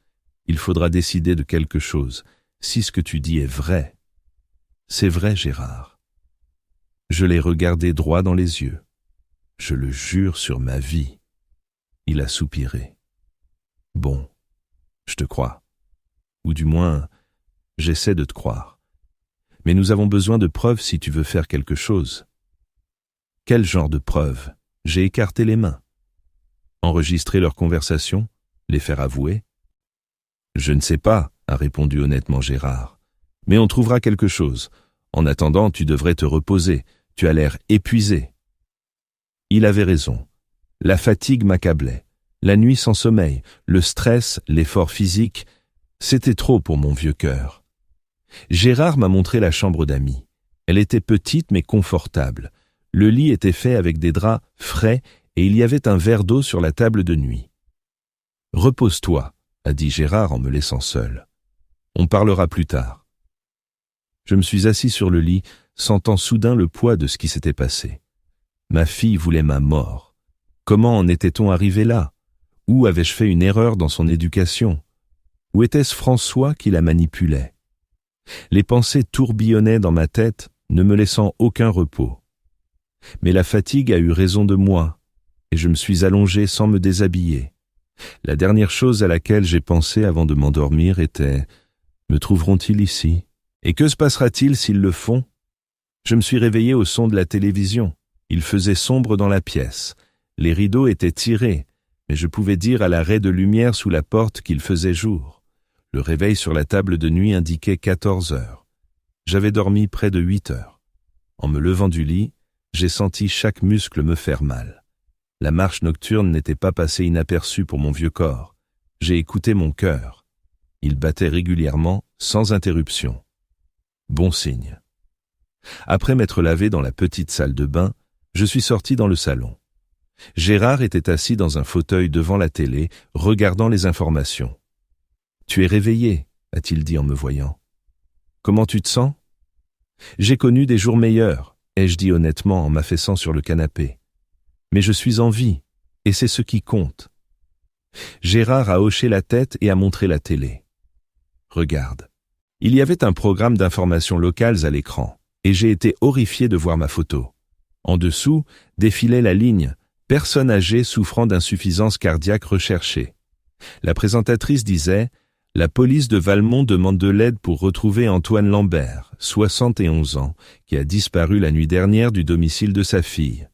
il faudra décider de quelque chose, si ce que tu dis est vrai. » « C'est vrai, Gérard. » Je l'ai regardé droit dans les yeux. « Je le jure sur ma vie. » Il a soupiré. « Bon, je te crois. Ou du moins, j'essaie de te croire. Mais nous avons besoin de preuves si tu veux faire quelque chose. » « Quel genre de preuves ? » J'ai écarté les mains. « Enregistrer leur conversation ? Les faire avouer ? » « Je ne sais pas, » a répondu honnêtement Gérard. « Mais on trouvera quelque chose. En attendant, tu devrais te reposer. Tu as l'air épuisé. » Il avait raison. La fatigue m'accablait. La nuit sans sommeil, le stress, l'effort physique, c'était trop pour mon vieux cœur. Gérard m'a montré la chambre d'amis. Elle était petite mais confortable. Le lit était fait avec des draps frais et il y avait un verre d'eau sur la table de nuit. « Repose-toi », a dit Gérard en me laissant seul. « On parlera plus tard. » Je me suis assis sur le lit, sentant soudain le poids de ce qui s'était passé. Ma fille voulait ma mort. Comment en était-on arrivé là? Où avais-je fait une erreur dans son éducation? Ou était-ce François qui la manipulait? Les pensées tourbillonnaient dans ma tête, ne me laissant aucun repos. Mais la fatigue a eu raison de moi, et je me suis allongé sans me déshabiller. La dernière chose à laquelle j'ai pensé avant de m'endormir était « Me trouveront-ils ici? Et que se passera-t-il s'ils le font ?» Je me suis réveillé au son de la télévision. Il faisait sombre dans la pièce. Les rideaux étaient tirés, mais je pouvais dire à la raie de lumière sous la porte qu'il faisait jour. Le réveil sur la table de nuit indiquait 14 heures. J'avais dormi près de 8 heures. En me levant du lit, j'ai senti chaque muscle me faire mal. La marche nocturne n'était pas passée inaperçue pour mon vieux corps. J'ai écouté mon cœur. Il battait régulièrement, sans interruption. Bon signe. Après m'être lavé dans la petite salle de bain, je suis sorti dans le salon. Gérard était assis dans un fauteuil devant la télé, regardant les informations. « Tu es réveillé ?» a-t-il dit en me voyant. Comment tu te sens? J'ai connu des jours meilleurs, ai-je dit honnêtement en m'affaissant sur le canapé. Mais je suis en vie, et c'est ce qui compte. Gérard a hoché la tête et a montré la télé. Regarde. Il y avait un programme d'informations locales à l'écran, et j'ai été horrifié de voir ma photo. En dessous, défilait la ligne « Personne âgée souffrant d'insuffisance cardiaque recherchée ». La présentatrice disait « La police de Valmont demande de l'aide pour retrouver Antoine Lambert, 71 ans, qui a disparu la nuit dernière du domicile de sa fille.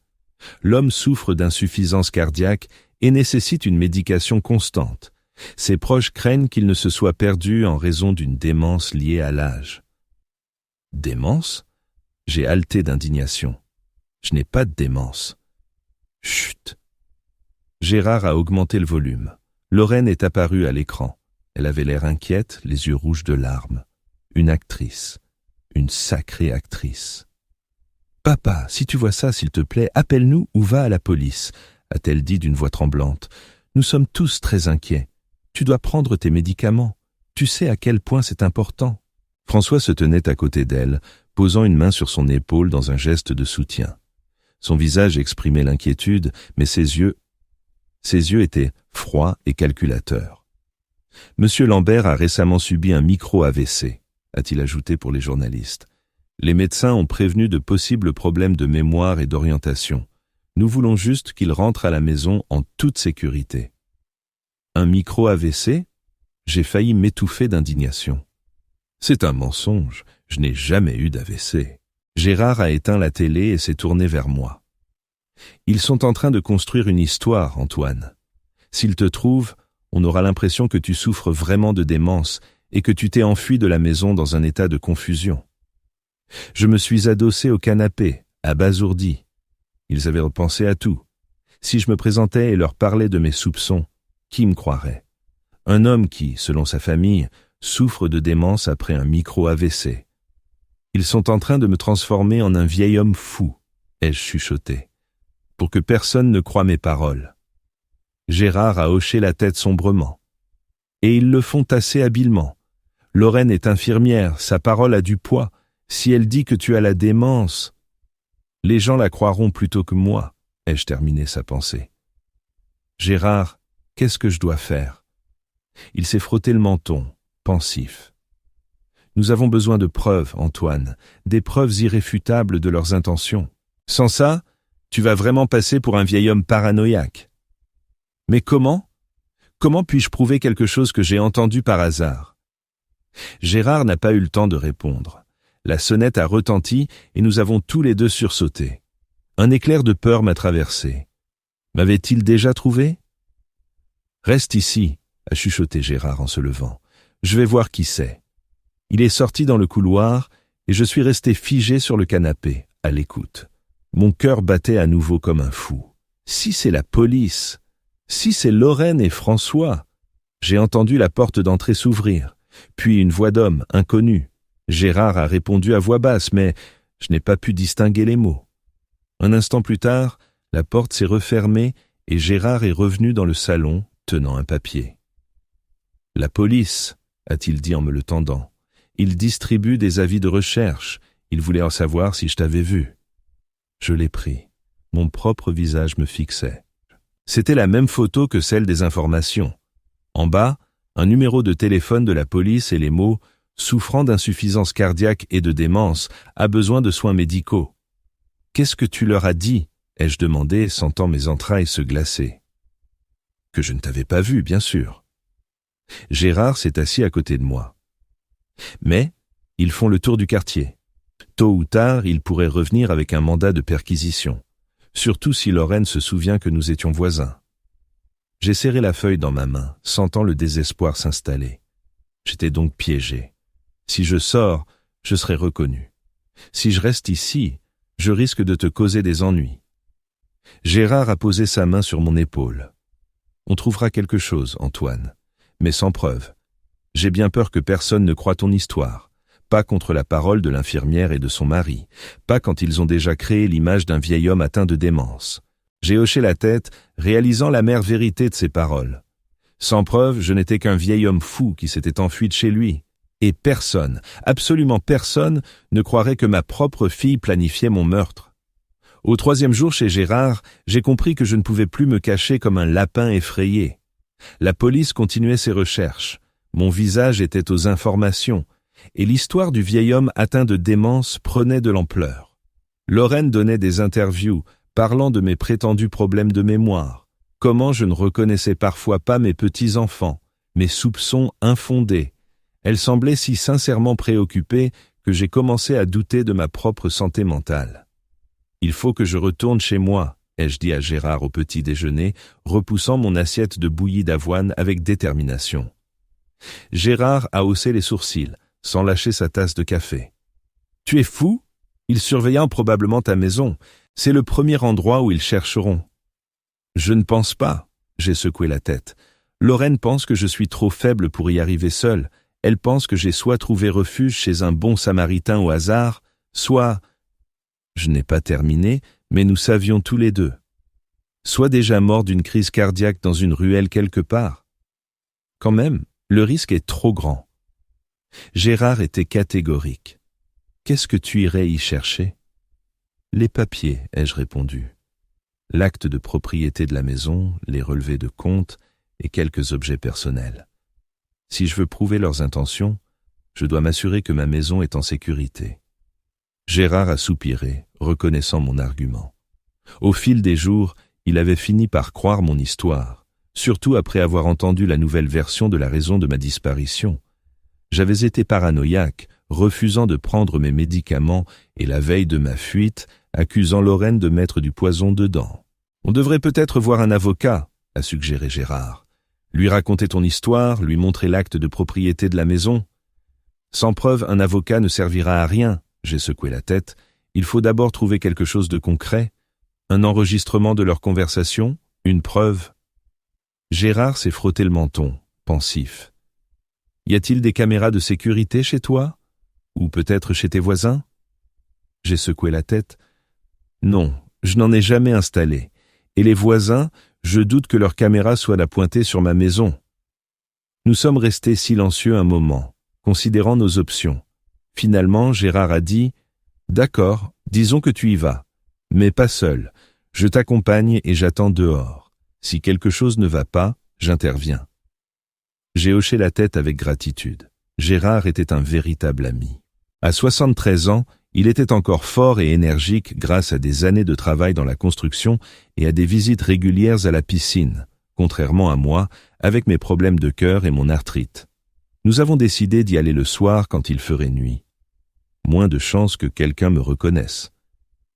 L'homme souffre d'insuffisance cardiaque et nécessite une médication constante. Ses proches craignent qu'il ne se soit perdu en raison d'une démence liée à l'âge. » Démence? J'ai haleté d'indignation. Je n'ai pas de démence. Chut! Gérard a augmenté le volume. Lorraine est apparue à l'écran. Elle avait l'air inquiète, les yeux rouges de larmes. Une actrice. Une sacrée actrice. « Papa, si tu vois ça, s'il te plaît, appelle-nous ou va à la police, » a-t-elle dit d'une voix tremblante. « Nous sommes tous très inquiets. Tu dois prendre tes médicaments. Tu sais à quel point c'est important. » François se tenait à côté d'elle, posant une main sur son épaule dans un geste de soutien. Son visage exprimait l'inquiétude, mais ses yeux étaient froids et calculateurs. « Monsieur Lambert a récemment subi un micro-AVC, » a-t-il ajouté pour les journalistes. « Les médecins ont prévenu de possibles problèmes de mémoire et d'orientation. Nous voulons juste qu'il rentre à la maison en toute sécurité. » Un micro-AVC? J'ai failli m'étouffer d'indignation. C'est un mensonge, je n'ai jamais eu d'AVC. Gérard a éteint la télé et s'est tourné vers moi. Ils sont en train de construire une histoire, Antoine. S'ils te trouvent, on aura l'impression que tu souffres vraiment de démence et que tu t'es enfui de la maison dans un état de confusion. Je me suis adossé au canapé, abasourdi. Ils avaient repensé à tout. Si je me présentais et leur parlais de mes soupçons, qui me croirait? Un homme qui, selon sa famille, souffre de démence après un micro-AVC. Ils sont en train de me transformer en un vieil homme fou, ai-je chuchoté, pour que personne ne croie mes paroles. Gérard a hoché la tête sombrement. Et ils le font assez habilement. Lorraine est infirmière, sa parole a du poids. Si elle dit que tu as la démence, les gens la croiront plutôt que moi, ai-je terminé sa pensée. Gérard, qu'est-ce que je dois faire? Il s'est frotté le menton, pensif. Nous avons besoin de preuves, Antoine, des preuves irréfutables de leurs intentions. Sans ça, tu vas vraiment passer pour un vieil homme paranoïaque. Mais comment? Comment puis-je prouver quelque chose que j'ai entendu par hasard? Gérard n'a pas eu le temps de répondre. La sonnette a retenti et nous avons tous les deux sursauté. Un éclair de peur m'a traversé. M'avait-il déjà trouvé? Reste ici, a chuchoté Gérard en se levant. Je vais voir qui c'est. Il est sorti dans le couloir et je suis resté figé sur le canapé, à l'écoute. Mon cœur battait à nouveau comme un fou. Si c'est la police, si c'est Lorraine et François. J'ai entendu la porte d'entrée s'ouvrir, puis une voix d'homme, inconnue. Gérard a répondu à voix basse, mais je n'ai pas pu distinguer les mots. Un instant plus tard, la porte s'est refermée et Gérard est revenu dans le salon, tenant un papier. « La police », a-t-il dit en me le tendant. « Il distribue des avis de recherche. Il voulait en savoir si je t'avais vu. » Je l'ai pris. Mon propre visage me fixait. C'était la même photo que celle des informations. En bas, un numéro de téléphone de la police et les mots « Souffrant d'insuffisance cardiaque et de démence, a besoin de soins médicaux. » « Qu'est-ce que tu leur as dit ?» ai-je demandé, sentant mes entrailles se glacer. « Que je ne t'avais pas vu, bien sûr. » Gérard s'est assis à côté de moi. « Mais ils font le tour du quartier. Tôt ou tard, ils pourraient revenir avec un mandat de perquisition, surtout si Lorraine se souvient que nous étions voisins. » J'ai serré la feuille dans ma main, sentant le désespoir s'installer. J'étais donc piégé. Si je sors, je serai reconnu. Si je reste ici, je risque de te causer des ennuis. Gérard a posé sa main sur mon épaule. On trouvera quelque chose, Antoine, mais sans preuve. J'ai bien peur que personne ne croie ton histoire, pas contre la parole de l'infirmière et de son mari, pas quand ils ont déjà créé l'image d'un vieil homme atteint de démence. J'ai hoché la tête, réalisant l'amère vérité de ses paroles. Sans preuve, je n'étais qu'un vieil homme fou qui s'était enfui de chez lui, Et personne, absolument personne, ne croirait que ma propre fille planifiait mon meurtre. Au 3e jour chez Gérard, j'ai compris que je ne pouvais plus me cacher comme un lapin effrayé. La police continuait ses recherches. Mon visage était aux informations, et l'histoire du vieil homme atteint de démence prenait de l'ampleur. Lorraine donnait des interviews, parlant de mes prétendus problèmes de mémoire, comment je ne reconnaissais parfois pas mes petits-enfants, mes soupçons infondés. Elle semblait si sincèrement préoccupée que j'ai commencé à douter de ma propre santé mentale. « Il faut que je retourne chez moi », ai-je dit à Gérard au petit déjeuner, repoussant mon assiette de bouillie d'avoine avec détermination. Gérard a haussé les sourcils, sans lâcher sa tasse de café. « Tu es fou ? Ils surveilleront probablement ta maison. C'est le premier endroit où ils chercheront. » « Je ne pense pas, » j'ai secoué la tête. « Lorraine pense que je suis trop faible pour y arriver seule. Elle pense que j'ai soit trouvé refuge chez un bon samaritain au hasard, soit... » Je n'ai pas terminé, mais nous savions tous les deux. Soit déjà mort d'une crise cardiaque dans une ruelle quelque part. Quand même, le risque est trop grand. Gérard était catégorique. « Qu'est-ce que tu irais y chercher ?»« Les papiers, ai-je répondu. L'acte de propriété de la maison, les relevés de compte et quelques objets personnels. Si je veux prouver leurs intentions, je dois m'assurer que ma maison est en sécurité. » Gérard a soupiré, reconnaissant mon argument. Au fil des jours, il avait fini par croire mon histoire, surtout après avoir entendu la nouvelle version de la raison de ma disparition. J'avais été paranoïaque, refusant de prendre mes médicaments et la veille de ma fuite, accusant Lorraine de mettre du poison dedans. « On devrait peut-être voir un avocat », a suggéré Gérard. « Lui raconter ton histoire, lui montrer l'acte de propriété de la maison. » « Sans preuve, un avocat ne servira à rien. » J'ai secoué la tête. « Il faut d'abord trouver quelque chose de concret. Un enregistrement de leur conversation, une preuve. » Gérard s'est frotté le menton, pensif. « Y a-t-il des caméras de sécurité chez toi? Ou peut-être chez tes voisins ?» J'ai secoué la tête. « Non, je n'en ai jamais installé. Et les voisins, je doute que leurs caméras soient appointées sur ma maison. » Nous sommes restés silencieux un moment, considérant nos options. Finalement, Gérard a dit « D'accord, disons que tu y vas. Mais pas seul. Je t'accompagne et j'attends dehors. Si quelque chose ne va pas, j'interviens. » J'ai hoché la tête avec gratitude. Gérard était un véritable ami. À 73 ans, il était encore fort et énergique grâce à des années de travail dans la construction et à des visites régulières à la piscine, contrairement à moi, avec mes problèmes de cœur et mon arthrite. Nous avons décidé d'y aller le soir quand il ferait nuit. Moins de chances que quelqu'un me reconnaisse.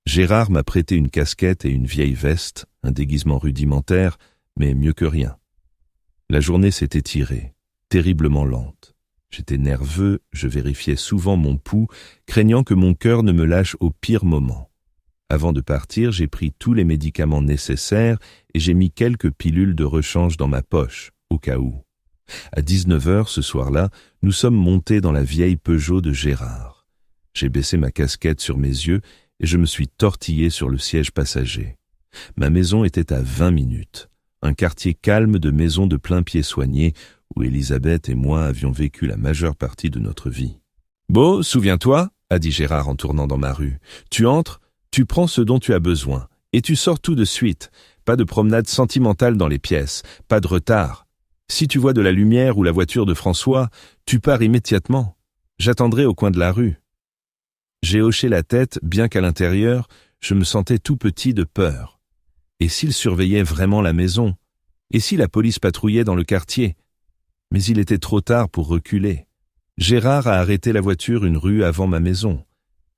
Gérard m'a prêté une casquette et une vieille veste, un déguisement rudimentaire, mais mieux que rien. La journée s'est étirée, terriblement lente. J'étais nerveux, je vérifiais souvent mon pouls, craignant que mon cœur ne me lâche au pire moment. Avant de partir, j'ai pris tous les médicaments nécessaires et j'ai mis quelques pilules de rechange dans ma poche, au cas où. À 19h ce soir-là, nous sommes montés dans la vieille Peugeot de Gérard. J'ai baissé ma casquette sur mes yeux et je me suis tortillé sur le siège passager. Ma maison était à 20 minutes, un quartier calme de maisons de plain-pied soignées où Elisabeth et moi avions vécu la majeure partie de notre vie. « Bon, souviens-toi, » a dit Gérard en tournant dans ma rue. « Tu entres, tu prends ce dont tu as besoin et tu sors tout de suite. Pas de promenade sentimentale dans les pièces, pas de retard. Si tu vois de la lumière ou la voiture de François, tu pars immédiatement. J'attendrai au coin de la rue. » J'ai hoché la tête, bien qu'à l'intérieur, je me sentais tout petit de peur. Et s'ils surveillaient vraiment la maison? Et si la police patrouillait dans le quartier? Mais il était trop tard pour reculer. Gérard a arrêté la voiture une rue avant ma maison.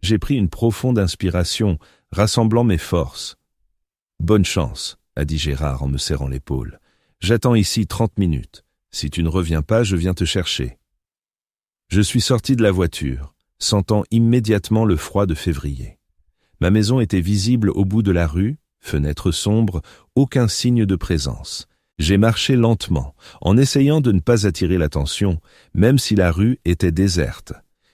J'ai pris une profonde inspiration, rassemblant mes forces. « Bonne chance, » a dit Gérard en me serrant l'épaule. « J'attends ici 30 minutes. Si tu ne reviens pas, je viens te chercher. » Je suis sorti de la voiture, sentant immédiatement le froid de février. Ma maison était visible au bout de la rue, fenêtre sombre, aucun signe de présence. J'ai marché lentement, en essayant de ne pas attirer l'attention, même si la rue était déserte.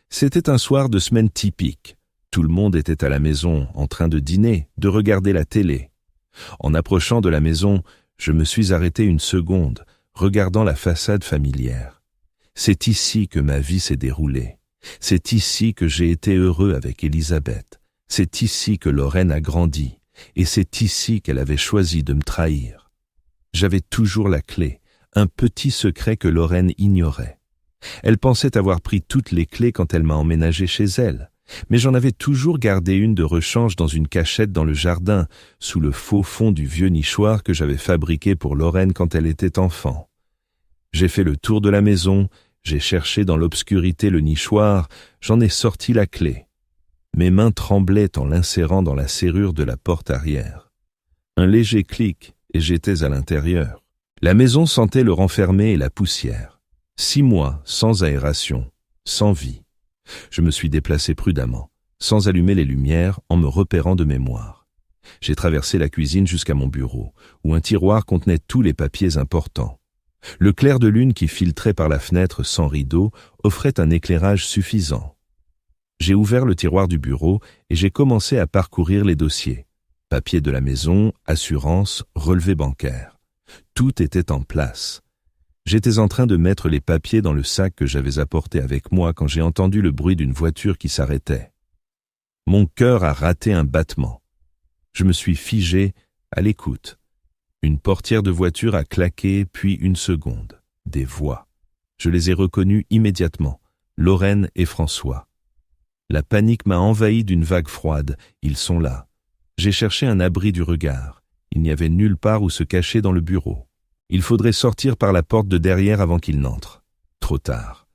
C'était un soir de semaine typique. Tout le monde était à la maison, en train de dîner, de regarder la télé. En approchant de la maison, je me suis arrêté une seconde, regardant la façade familière. C'est ici que ma vie s'est déroulée. C'est ici que j'ai été heureux avec Élisabeth. C'est ici que Lorraine a grandi. Et c'est ici qu'elle avait choisi de me trahir. J'avais toujours la clé, un petit secret que Lorraine ignorait. Elle pensait avoir pris toutes les clés quand elle m'a emménagé chez elle, mais j'en avais toujours gardé une de rechange dans une cachette dans le jardin, sous le faux fond du vieux nichoir que j'avais fabriqué pour Lorraine quand elle était enfant. J'ai fait le tour de la maison, j'ai cherché dans l'obscurité le nichoir, j'en ai sorti la clé. Mes mains tremblaient en l'insérant dans la serrure de la porte arrière. Un léger clic, et j'étais à l'intérieur. La maison sentait le renfermé et la poussière. 6 mois sans aération, sans vie. Je me suis déplacé prudemment, sans allumer les lumières, en me repérant de mémoire. J'ai traversé la cuisine jusqu'à mon bureau, où un tiroir contenait tous les papiers importants. Le clair de lune qui filtrait par la fenêtre sans rideau offrait un éclairage suffisant. J'ai ouvert le tiroir du bureau et j'ai commencé à parcourir les dossiers. Papiers de la maison, assurance, relevé bancaire. Tout était en place. J'étais en train de mettre les papiers dans le sac que j'avais apporté avec moi quand j'ai entendu le bruit d'une voiture qui s'arrêtait. Mon cœur a raté un battement. Je me suis figé à l'écoute. Une portière de voiture a claqué, puis une seconde. Des voix. Je les ai reconnues immédiatement. Lorraine et François. La panique m'a envahi d'une vague froide. Ils sont là. J'ai cherché un abri du regard. Il n'y avait nulle part où se cacher dans le bureau. Il faudrait sortir par la porte de derrière avant qu'ils n'entrent. Trop tard.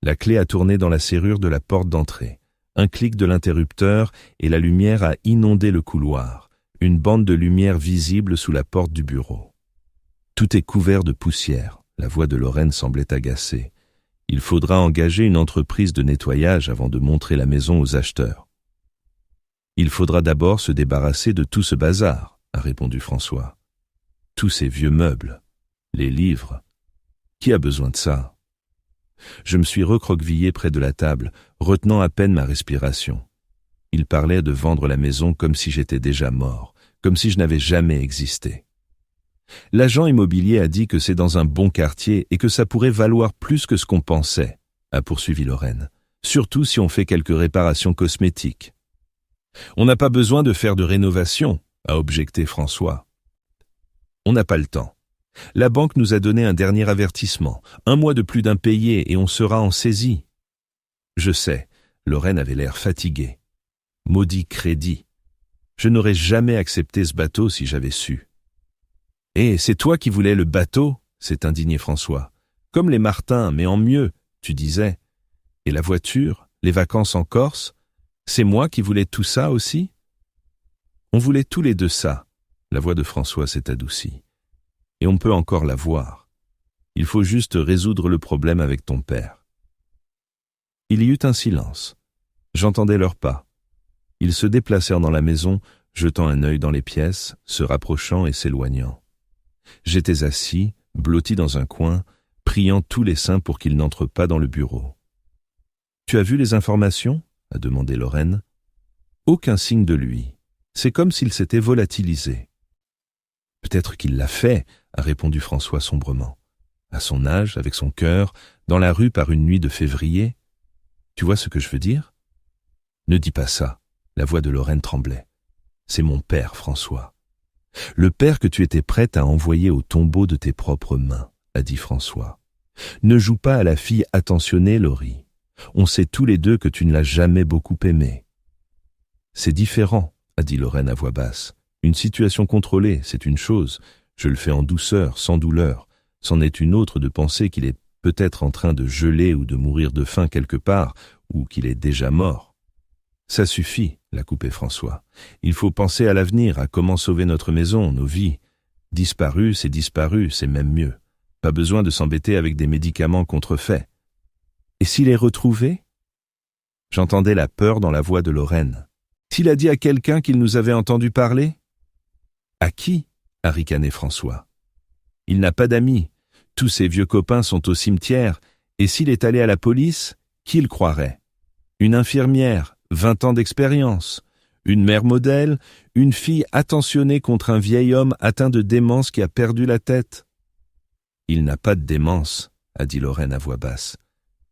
La clé a tourné dans la serrure de la porte d'entrée. Un clic de l'interrupteur et la lumière a inondé le couloir. Une bande de lumière visible sous la porte du bureau. Tout est couvert de poussière. La voix de Lorraine semblait agacée. Il faudra engager une entreprise de nettoyage avant de montrer la maison aux acheteurs. Il faudra d'abord se débarrasser de tout ce bazar, a répondu François. Tous ces vieux meubles, les livres. Qui a besoin de ça? Je me suis recroquevillé près de la table, retenant à peine ma respiration. Il parlait de vendre la maison comme si j'étais déjà mort, comme si je n'avais jamais existé. L'agent immobilier a dit que c'est dans un bon quartier et que ça pourrait valoir plus que ce qu'on pensait, a poursuivi Lorraine, surtout si on fait quelques réparations cosmétiques. On n'a pas besoin de faire de rénovation, a objecté François. On n'a pas le temps. La banque nous a donné un dernier avertissement, 1 mois de plus d'impayés et on sera en saisie. Je sais, Lorraine avait l'air fatiguée. Maudit crédit. Je n'aurais jamais accepté ce bateau si j'avais su. « Eh, c'est toi qui voulais le bateau ?» s'est indigné François. « Comme les Martins, mais en mieux, tu disais. Et la voiture, les vacances en Corse, c'est moi qui voulais tout ça aussi ?» On voulait tous les deux ça. La voix de François s'est adoucie. Et on peut encore la voir. Il faut juste résoudre le problème avec ton père. Il y eut un silence. J'entendais leurs pas. Ils se déplacèrent dans la maison, jetant un œil dans les pièces, se rapprochant et s'éloignant. J'étais assis, blotti dans un coin, priant tous les saints pour qu'ils n'entrent pas dans le bureau. « Tu as vu les informations ?» a demandé Lorraine. Aucun signe de lui. C'est comme s'il s'était volatilisé. « Peut-être qu'il l'a fait, » a répondu François sombrement. « À son âge, avec son cœur, dans la rue par une nuit de février. Tu vois ce que je veux dire ?»« Ne dis pas ça. » La voix de Lorraine tremblait. « C'est mon père, François. » « Le père que tu étais prête à envoyer au tombeau de tes propres mains, » a dit François. « Ne joue pas à la fille attentionnée, Laurie. On sait tous les deux que tu ne l'as jamais beaucoup aimée. »« C'est différent, » a dit Lorraine à voix basse. « Une situation contrôlée, c'est une chose. Je le fais en douceur, sans douleur. C'en est une autre de penser qu'il est peut-être en train de geler ou de mourir de faim quelque part, ou qu'il est déjà mort. » « Ça suffit, » l'a coupé François. « Il faut penser à l'avenir, à comment sauver notre maison, nos vies. Disparu, c'est même mieux. Pas besoin de s'embêter avec des médicaments contrefaits. Et s'il est retrouvé ?» J'entendais la peur dans la voix de Lorraine. « S'il a dit à quelqu'un qu'il nous avait entendu parler ?»« À qui ?» a ricané François. « Il n'a pas d'amis. Tous ses vieux copains sont au cimetière. Et s'il est allé à la police, qui le croirait? Une infirmière, 20 ans d'expérience, une mère modèle, une fille attentionnée contre un vieil homme atteint de démence qui a perdu la tête. »« Il n'a pas de démence, » a dit Lorraine à voix basse.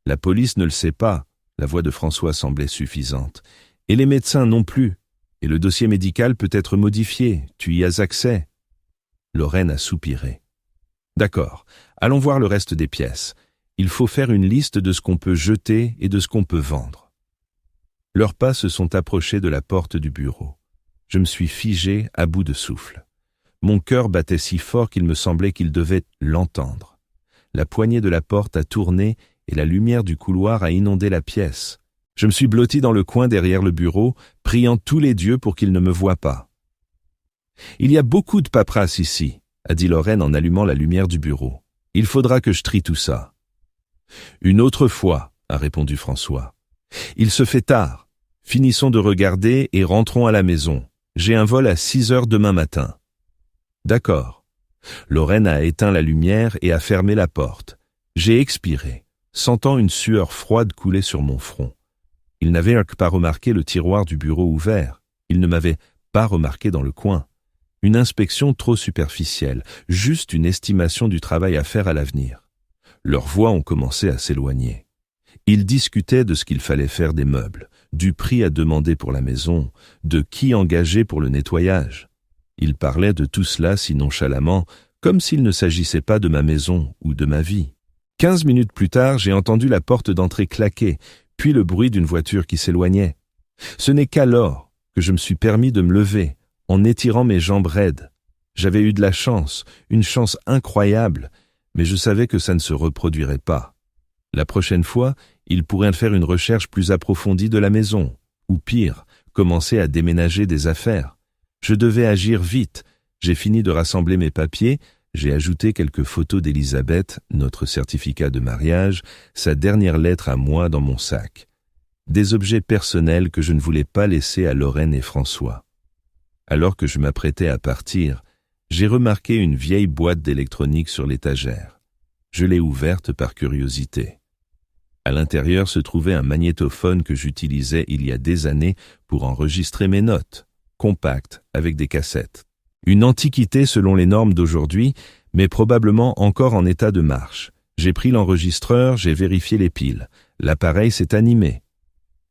La police ne le sait pas, la voix de François semblait suffisante. Et les médecins non plus. Et le dossier médical peut être modifié, tu y as accès. Lorraine a soupiré. D'accord, allons voir le reste des pièces. Il faut faire une liste de ce qu'on peut jeter et de ce qu'on peut vendre. Leurs pas se sont approchés de la porte du bureau. Je me suis figé à bout de souffle. Mon cœur battait si fort qu'il me semblait qu'il devait l'entendre. La poignée de la porte a tourné et la lumière du couloir a inondé la pièce. Je me suis blotti dans le coin derrière le bureau, priant tous les dieux pour qu'ils ne me voient pas. « Il y a beaucoup de paperasse ici », a dit Lorraine en allumant la lumière du bureau. « Il faudra que je trie tout ça. »« Une autre fois », a répondu François. « Il se fait tard. Finissons de regarder et rentrons à la maison. J'ai un vol à 6 heures demain matin. » « D'accord. » Lorraine a éteint la lumière et a fermé la porte. J'ai expiré, sentant une sueur froide couler sur mon front. Il n'avait pas remarqué le tiroir du bureau ouvert. Il ne m'avait pas remarqué dans le coin. Une inspection trop superficielle, juste une estimation du travail à faire à l'avenir. Leurs voix ont commencé à s'éloigner. Ils discutaient de ce qu'il fallait faire des meubles, du prix à demander pour la maison, de qui engager pour le nettoyage. Ils parlaient de tout cela si nonchalamment, comme s'il ne s'agissait pas de ma maison ou de ma vie. 15 minutes plus tard, j'ai entendu la porte d'entrée claquer, puis le bruit d'une voiture qui s'éloignait. Ce n'est qu'alors que je me suis permis de me lever, en étirant mes jambes raides. J'avais eu de la chance, une chance incroyable, mais je savais que ça ne se reproduirait pas. La prochaine fois, il pourrait faire une recherche plus approfondie de la maison, ou pire, commencer à déménager des affaires. Je devais agir vite. J'ai fini de rassembler mes papiers, j'ai ajouté quelques photos d'Elisabeth, notre certificat de mariage, sa dernière lettre à moi dans mon sac. Des objets personnels que je ne voulais pas laisser à Lorraine et François. Alors que je m'apprêtais à partir, j'ai remarqué une vieille boîte d'électronique sur l'étagère. Je l'ai ouverte par curiosité. À l'intérieur se trouvait un magnétophone que j'utilisais il y a des années pour enregistrer mes notes, compact, avec des cassettes. Une antiquité selon les normes d'aujourd'hui, mais probablement encore en état de marche. J'ai pris l'enregistreur, j'ai vérifié les piles. L'appareil s'est animé.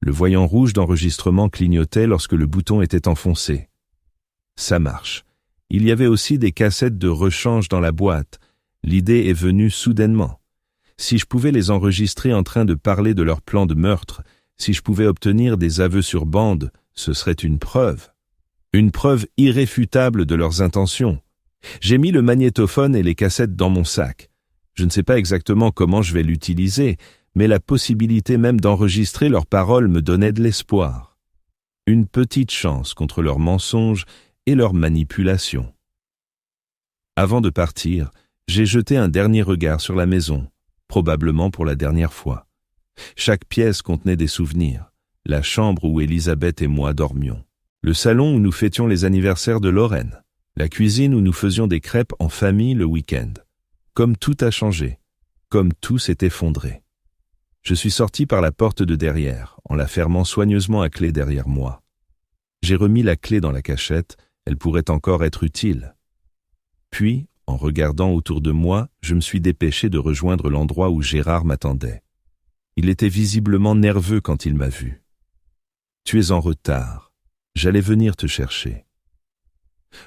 Le voyant rouge d'enregistrement clignotait lorsque le bouton était enfoncé. Ça marche. Il y avait aussi des cassettes de rechange dans la boîte. L'idée est venue soudainement. Si je pouvais les enregistrer en train de parler de leur plan de meurtre, si je pouvais obtenir des aveux sur bande, ce serait une preuve. Une preuve irréfutable de leurs intentions. J'ai mis le magnétophone et les cassettes dans mon sac. Je ne sais pas exactement comment je vais l'utiliser, mais la possibilité même d'enregistrer leurs paroles me donnait de l'espoir. Une petite chance contre leurs mensonges et leurs manipulations. Avant de partir, j'ai jeté un dernier regard sur la maison, probablement pour la dernière fois. Chaque pièce contenait des souvenirs, la chambre où Elisabeth et moi dormions. Le salon où nous fêtions les anniversaires de Lorraine, la cuisine où nous faisions des crêpes en famille le week-end. Comme tout a changé, comme tout s'est effondré. Je suis sorti par la porte de derrière, en la fermant soigneusement à clé derrière moi. J'ai remis la clé dans la cachette, elle pourrait encore être utile. Puis, en regardant autour de moi, je me suis dépêché de rejoindre l'endroit où Gérard m'attendait. Il était visiblement nerveux quand il m'a vu. « Tu es en retard. J'allais venir te chercher. »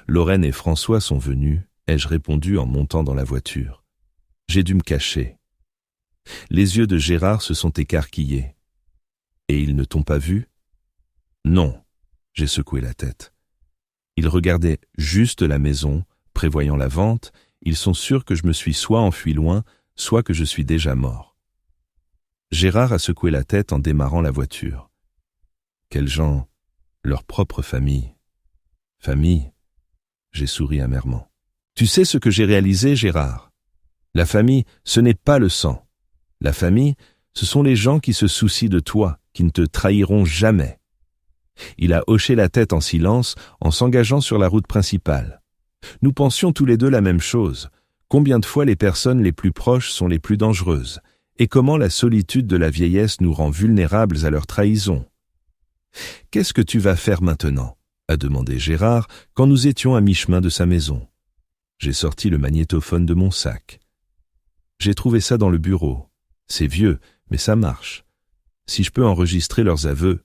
Lorraine et François sont venus, ai-je répondu en montant dans la voiture. J'ai dû me cacher. Les yeux de Gérard se sont écarquillés. « Et ils ne t'ont pas vu ?»« Non. » J'ai secoué la tête. Ils regardaient juste la maison, prévoyant la vente. Ils sont sûrs que je me suis soit enfui loin, soit que je suis déjà mort. Gérard a secoué la tête en démarrant la voiture. Quels gens? Leur propre famille. Famille? J'ai souri amèrement. Tu sais ce que j'ai réalisé, Gérard? La famille, ce n'est pas le sang. La famille, ce sont les gens qui se soucient de toi, qui ne te trahiront jamais. Il a hoché la tête en silence, en s'engageant sur la route principale. Nous pensions tous les deux la même chose. Combien de fois les personnes les plus proches sont les plus dangereuses, et comment la solitude de la vieillesse nous rend vulnérables à leur trahison. « Qu'est-ce que tu vas faire maintenant ?» a demandé Gérard quand nous étions à mi-chemin de sa maison. J'ai sorti le magnétophone de mon sac. J'ai trouvé ça dans le bureau. C'est vieux, mais ça marche. Si je peux enregistrer leurs aveux. »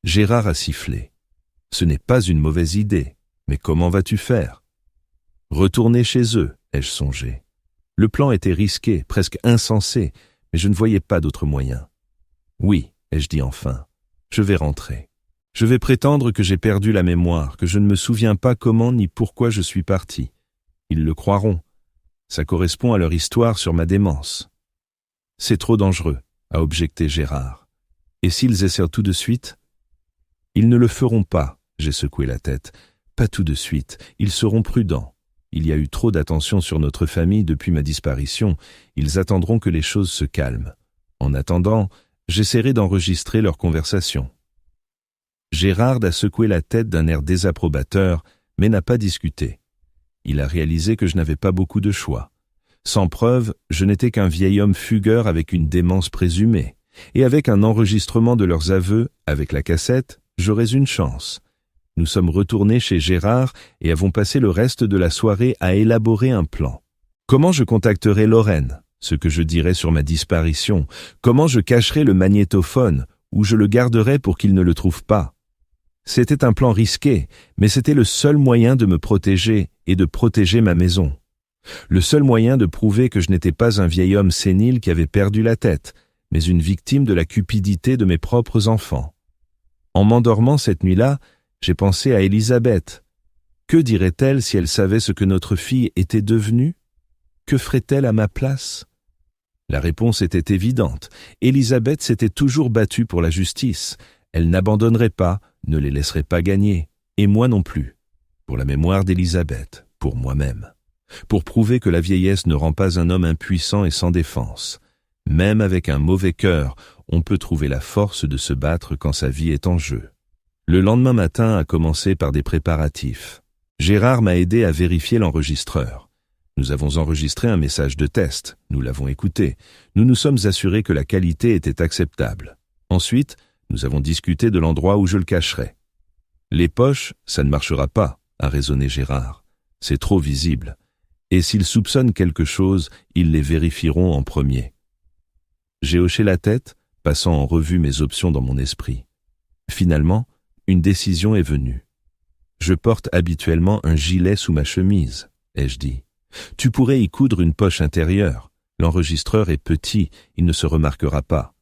Gérard a sifflé. « Ce n'est pas une mauvaise idée, mais comment vas-tu faire ?»« Retourner chez eux, » ai-je songé. Le plan était risqué, presque insensé, mais je ne voyais pas d'autre moyen. « Oui, » ai-je dit enfin, « je vais rentrer. Je vais prétendre que j'ai perdu la mémoire, que je ne me souviens pas comment ni pourquoi je suis parti. Ils le croiront. Ça correspond à leur histoire sur ma démence. »« C'est trop dangereux, » a objecté Gérard. « Et s'ils essaient tout de suite ?»« Ils ne le feront pas, » j'ai secoué la tête. « Pas tout de suite, ils seront prudents. Il y a eu trop d'attention sur notre famille depuis ma disparition. Ils attendront que les choses se calment. En attendant, j'essaierai d'enregistrer leur conversation. » Gérard a secoué la tête d'un air désapprobateur, mais n'a pas discuté. Il a réalisé que je n'avais pas beaucoup de choix. Sans preuve, je n'étais qu'un vieil homme fugueur avec une démence présumée. Et avec un enregistrement de leurs aveux, avec la cassette, j'aurais une chance. Nous sommes retournés chez Gérard et avons passé le reste de la soirée à élaborer un plan. Comment je contacterai Lorraine, ce que je dirai sur ma disparition, comment je cacherai le magnétophone, ou je le garderai pour qu'il ne le trouve pas. C'était un plan risqué, mais c'était le seul moyen de me protéger et de protéger ma maison. Le seul moyen de prouver que je n'étais pas un vieil homme sénile qui avait perdu la tête, mais une victime de la cupidité de mes propres enfants. En m'endormant cette nuit-là, j'ai pensé à Elisabeth. Que dirait-elle si elle savait ce que notre fille était devenue? Que ferait-elle à ma place? La réponse était évidente. Elisabeth s'était toujours battue pour la justice. Elle n'abandonnerait pas, ne les laisserait pas gagner. Et moi non plus. Pour la mémoire d'Elisabeth, pour moi-même. Pour prouver que la vieillesse ne rend pas un homme impuissant et sans défense. Même avec un mauvais cœur, on peut trouver la force de se battre quand sa vie est en jeu. Le lendemain matin a commencé par des préparatifs. Gérard m'a aidé à vérifier l'enregistreur. Nous avons enregistré un message de test, nous l'avons écouté. Nous nous sommes assurés que la qualité était acceptable. Ensuite, nous avons discuté de l'endroit où je le cacherais. Les poches, ça ne marchera pas, a raisonné Gérard. C'est trop visible. Et s'ils soupçonnent quelque chose, ils les vérifieront en premier. J'ai hoché la tête, passant en revue mes options dans mon esprit. Finalement, une décision est venue. Je porte habituellement un gilet sous ma chemise, ai-je dit. Tu pourrais y coudre une poche intérieure. L'enregistreur est petit, il ne se remarquera pas.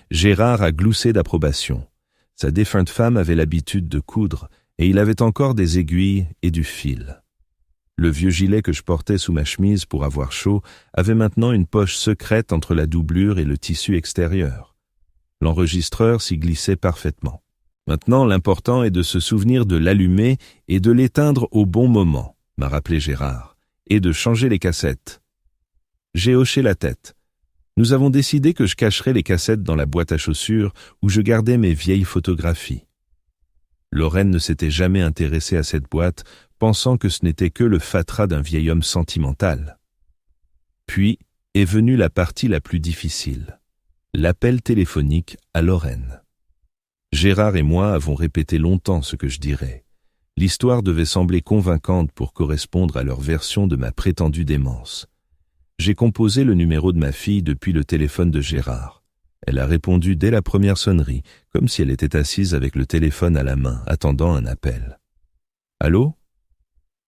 Gérard a gloussé d'approbation. Sa défunte femme avait l'habitude de coudre, et il avait encore des aiguilles et du fil. Le vieux gilet que je portais sous ma chemise pour avoir chaud avait maintenant une poche secrète entre la doublure et le tissu extérieur. L'enregistreur s'y glissait parfaitement. Maintenant, l'important est de se souvenir de l'allumer et de l'éteindre au bon moment, m'a rappelé Gérard, et de changer les cassettes. J'ai hoché la tête. Nous avons décidé que je cacherais les cassettes dans la boîte à chaussures où je gardais mes vieilles photographies. Lorraine ne s'était jamais intéressée à cette boîte, pensant que ce n'était que le fatras d'un vieil homme sentimental. Puis est venue la partie la plus difficile, l'appel téléphonique à Lorraine. Gérard et moi avons répété longtemps ce que je dirais. L'histoire devait sembler convaincante pour correspondre à leur version de ma prétendue démence. J'ai composé le numéro de ma fille depuis le téléphone de Gérard. Elle a répondu dès la première sonnerie, comme si elle était assise avec le téléphone à la main, attendant un appel. « Allô ?»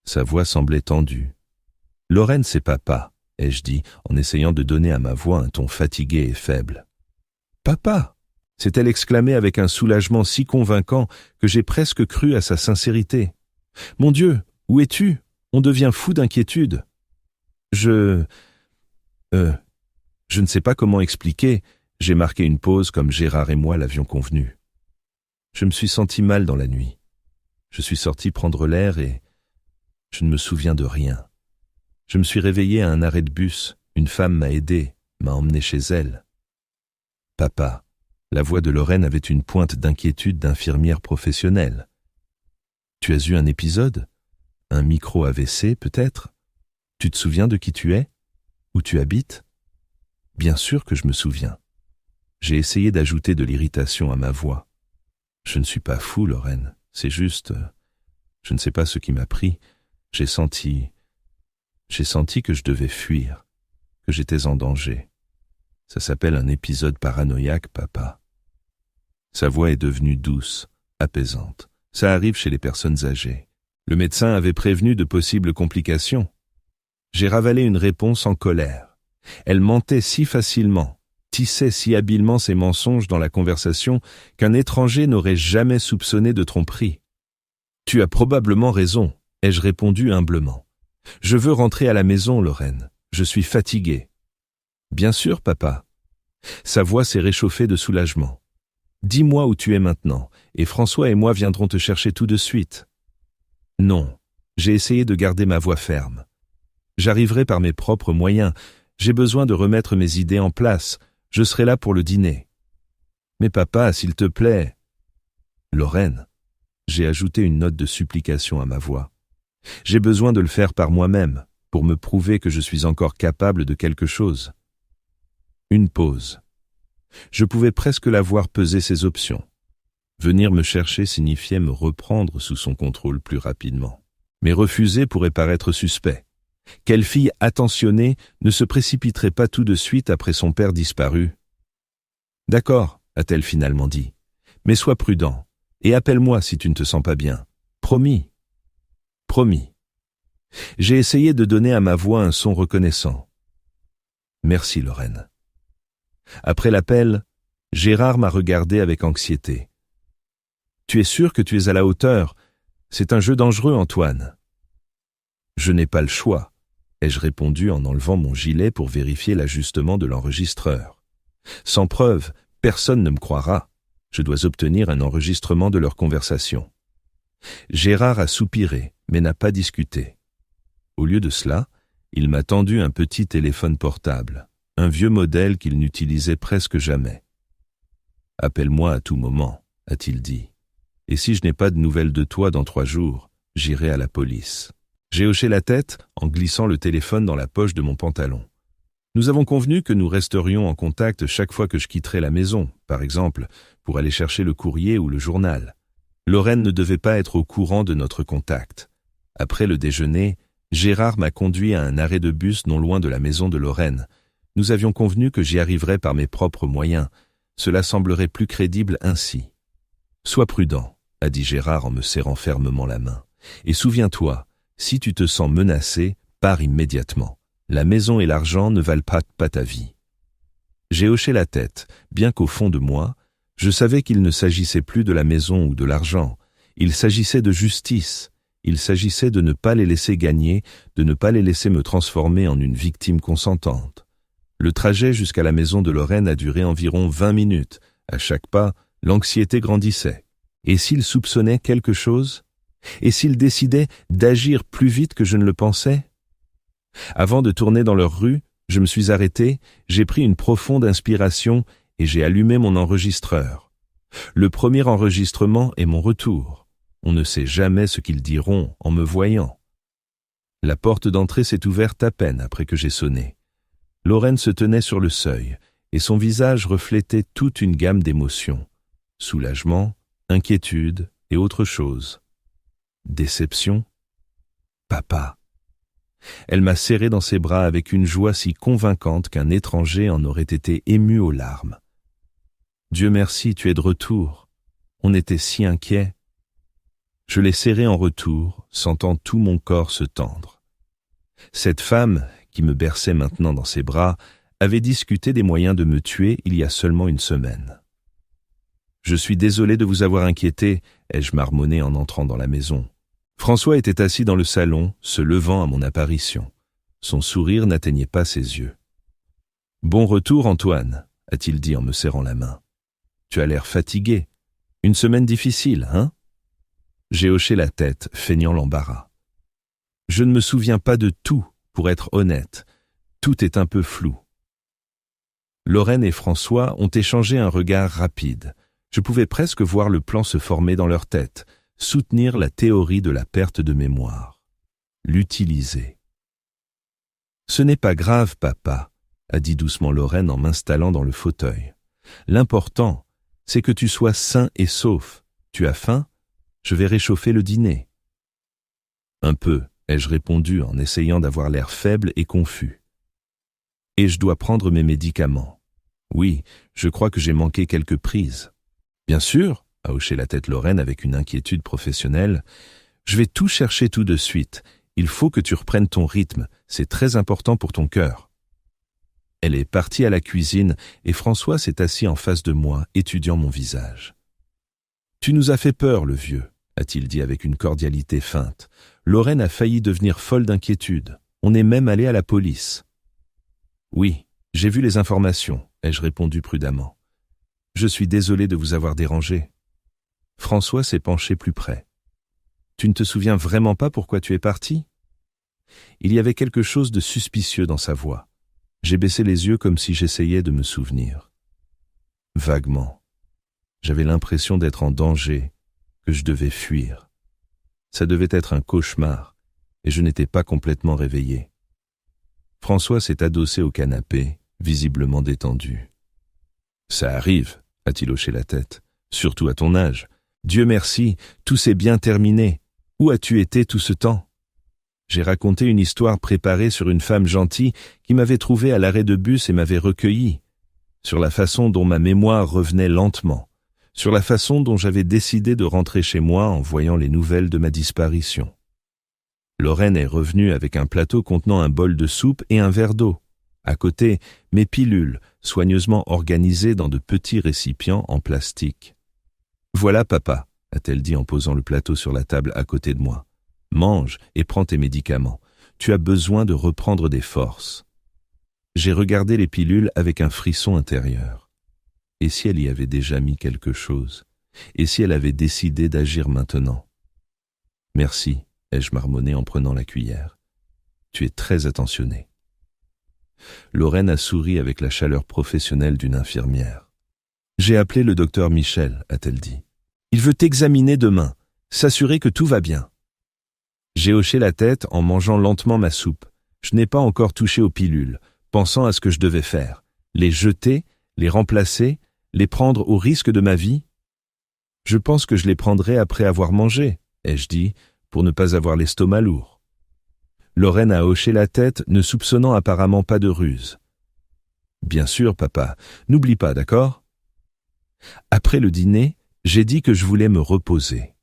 Sa voix semblait tendue. « Lorraine, c'est papa », ai-je dit, en essayant de donner à ma voix un ton fatigué et faible. « Papa !» s'est-elle exclamée avec un soulagement si convaincant que j'ai presque cru à sa sincérité. « Mon Dieu, où es-tu? On devient fou d'inquiétude. » Je ne sais pas comment expliquer, j'ai marqué une pause comme Gérard et moi l'avions convenu. Je me suis senti mal dans la nuit. Je suis sorti prendre l'air et je ne me souviens de rien. Je me suis réveillé à un arrêt de bus, une femme m'a aidé, m'a emmené chez elle. « Papa », la voix de Lorraine avait une pointe d'inquiétude d'infirmière professionnelle. « Tu as eu un épisode? Un micro-AVC peut-être? Tu te souviens de qui tu es? Où tu habites? » Bien sûr que je me souviens. J'ai essayé d'ajouter de l'irritation à ma voix. Je ne suis pas fou, Lorraine. C'est juste... Je ne sais pas ce qui m'a pris. J'ai senti que je devais fuir. que j'étais en danger. Ça s'appelle un épisode paranoïaque, papa. Sa voix est devenue douce, apaisante. Ça arrive chez les personnes âgées. Le médecin avait prévenu de possibles complications. J'ai ravalé une réponse en colère. Elle mentait si facilement, tissait si habilement ses mensonges dans la conversation qu'un étranger n'aurait jamais soupçonné de tromperie. « Tu as probablement raison », ai-je répondu humblement. « Je veux rentrer à la maison, Lorraine. Je suis fatigué. »« Bien sûr, papa. » Sa voix s'est réchauffée de soulagement. « Dis-moi où tu es maintenant, et François et moi viendrons te chercher tout de suite. » Non, j'ai essayé de garder ma voix ferme. J'arriverai par mes propres moyens. J'ai besoin de remettre mes idées en place. Je serai là pour le dîner. Mais papa, s'il te plaît. Lorraine, j'ai ajouté une note de supplication à ma voix. J'ai besoin de le faire par moi-même, pour me prouver que je suis encore capable de quelque chose. Une pause. Je pouvais presque la voir peser ses options. Venir me chercher signifiait me reprendre sous son contrôle plus rapidement. Mais refuser pourrait paraître suspect. Quelle fille attentionnée ne se précipiterait pas tout de suite après son père disparu? « D'accord, a-t-elle finalement dit, mais sois prudent, et appelle-moi si tu ne te sens pas bien. Promis. » Promis. J'ai essayé de donner à ma voix un son reconnaissant. « Merci, Lorraine. » Après l'appel, Gérard m'a regardé avec anxiété. « Tu es sûr que tu es à la hauteur? C'est un jeu dangereux, Antoine. » « Je n'ai pas le choix, » ai-je répondu en enlevant mon gilet pour vérifier l'ajustement de l'enregistreur. Sans preuve, personne ne me croira. Je dois obtenir un enregistrement de leur conversation. Gérard a soupiré, mais n'a pas discuté. Au lieu de cela, il m'a tendu un petit téléphone portable, un vieux modèle qu'il n'utilisait presque jamais. « Appelle-moi à tout moment, » a-t-il dit. « Et si je n'ai pas de nouvelles de toi dans 3 jours, j'irai à la police. » J'ai hoché la tête en glissant le téléphone dans la poche de mon pantalon. Nous avons convenu que nous resterions en contact chaque fois que je quitterais la maison, par exemple, pour aller chercher le courrier ou le journal. Lorraine ne devait pas être au courant de notre contact. Après le déjeuner, Gérard m'a conduit à un arrêt de bus non loin de la maison de Lorraine. Nous avions convenu que j'y arriverais par mes propres moyens. Cela semblerait plus crédible ainsi. « Sois prudent, » a dit Gérard en me serrant fermement la main. « Et souviens-toi, si tu te sens menacé, pars immédiatement. La maison et l'argent ne valent pas ta vie. » J'ai hoché la tête, bien qu'au fond de moi, je savais qu'il ne s'agissait plus de la maison ou de l'argent. Il s'agissait de justice. Il s'agissait de ne pas les laisser gagner, de ne pas les laisser me transformer en une victime consentante. Le trajet jusqu'à la maison de Lorraine a duré environ 20 minutes. À chaque pas, l'anxiété grandissait. Et s'il soupçonnait quelque chose ? Et s'il décidait d'agir plus vite que je ne le pensais? Avant de tourner dans leur rue, je me suis arrêté, j'ai pris une profonde inspiration et j'ai allumé mon enregistreur. Le premier enregistrement est mon retour. On ne sait jamais ce qu'ils diront en me voyant. La porte d'entrée s'est ouverte à peine après que j'ai sonné. Lorraine se tenait sur le seuil et son visage reflétait toute une gamme d'émotions. Soulagement, inquiétude et autre chose. Déception? Papa. Elle m'a serré dans ses bras avec une joie si convaincante qu'un étranger en aurait été ému aux larmes. Dieu merci, tu es de retour. On était si inquiets. Je l'ai serré en retour, sentant tout mon corps se tendre. Cette femme, qui me berçait maintenant dans ses bras, avait discuté des moyens de me tuer il y a seulement une semaine. « Je suis désolé de vous avoir inquiété », ai-je marmonné en entrant dans la maison. François était assis dans le salon, se levant à mon apparition. Son sourire n'atteignait pas ses yeux. « Bon retour, Antoine », a-t-il dit en me serrant la main. « Tu as l'air fatigué. Une semaine difficile, hein ?» J'ai hoché la tête, feignant l'embarras. « Je ne me souviens pas de tout, pour être honnête. Tout est un peu flou. » Lorraine et François ont échangé un regard rapide. Je pouvais presque voir le plan se former dans leur tête, soutenir la théorie de la perte de mémoire, l'utiliser. « Ce n'est pas grave, papa, » a dit doucement Lorraine en m'installant dans le fauteuil. « L'important, c'est que tu sois sain et sauf. Tu as faim? Je vais réchauffer le dîner. » « Un peu, ai-je répondu en essayant d'avoir l'air faible et confus. Et je dois prendre mes médicaments. Oui, je crois que j'ai manqué quelques prises. Bien sûr, a hoché la tête Lorraine avec une inquiétude professionnelle. Je vais tout chercher tout de suite. Il faut que tu reprennes ton rythme. C'est très important pour ton cœur. Elle est partie à la cuisine et François s'est assis en face de moi, étudiant mon visage. Tu nous as fait peur, le vieux, a-t-il dit avec une cordialité feinte. Lorraine a failli devenir folle d'inquiétude. On est même allé à la police. Oui, j'ai vu les informations, ai-je répondu prudemment. Je suis désolé de vous avoir dérangé. François s'est penché plus près. Tu ne te souviens vraiment pas pourquoi tu es parti? Il y avait quelque chose de suspicieux dans sa voix. J'ai baissé les yeux comme si j'essayais de me souvenir. Vaguement. J'avais l'impression d'être en danger, que je devais fuir. Ça devait être un cauchemar, et je n'étais pas complètement réveillé. François s'est adossé au canapé, visiblement détendu. « Ça arrive », a-t-il hoché la tête, « surtout à ton âge. Dieu merci, tout s'est bien terminé. Où as-tu été tout ce temps ?» J'ai raconté une histoire préparée sur une femme gentille qui m'avait trouvé à l'arrêt de bus et m'avait recueilli, sur la façon dont ma mémoire revenait lentement, sur la façon dont j'avais décidé de rentrer chez moi en voyant les nouvelles de ma disparition. Lorraine est revenue avec un plateau contenant un bol de soupe et un verre d'eau. À côté, mes pilules, soigneusement organisées dans de petits récipients en plastique. « Voilà, papa », a-t-elle dit en posant le plateau sur la table à côté de moi. « Mange et prends tes médicaments. Tu as besoin de reprendre des forces. » J'ai regardé les pilules avec un frisson intérieur. Et si elle y avait déjà mis quelque chose? Et si elle avait décidé d'agir maintenant? « Merci », ai-je marmonné en prenant la cuillère. « Tu es très attentionné. » Lorraine a souri avec la chaleur professionnelle d'une infirmière. « J'ai appelé le docteur Michel », a-t-elle dit. « Il veut t'examiner demain, s'assurer que tout va bien. » J'ai hoché la tête en mangeant lentement ma soupe. Je n'ai pas encore touché aux pilules, pensant à ce que je devais faire. Les jeter, les remplacer, les prendre au risque de ma vie? Je pense que je les prendrai après avoir mangé, ai-je dit, pour ne pas avoir l'estomac lourd. Lorraine a hoché la tête, ne soupçonnant apparemment pas de ruse. Bien sûr, papa, n'oublie pas, d'accord? Après le dîner, j'ai dit que je voulais me reposer.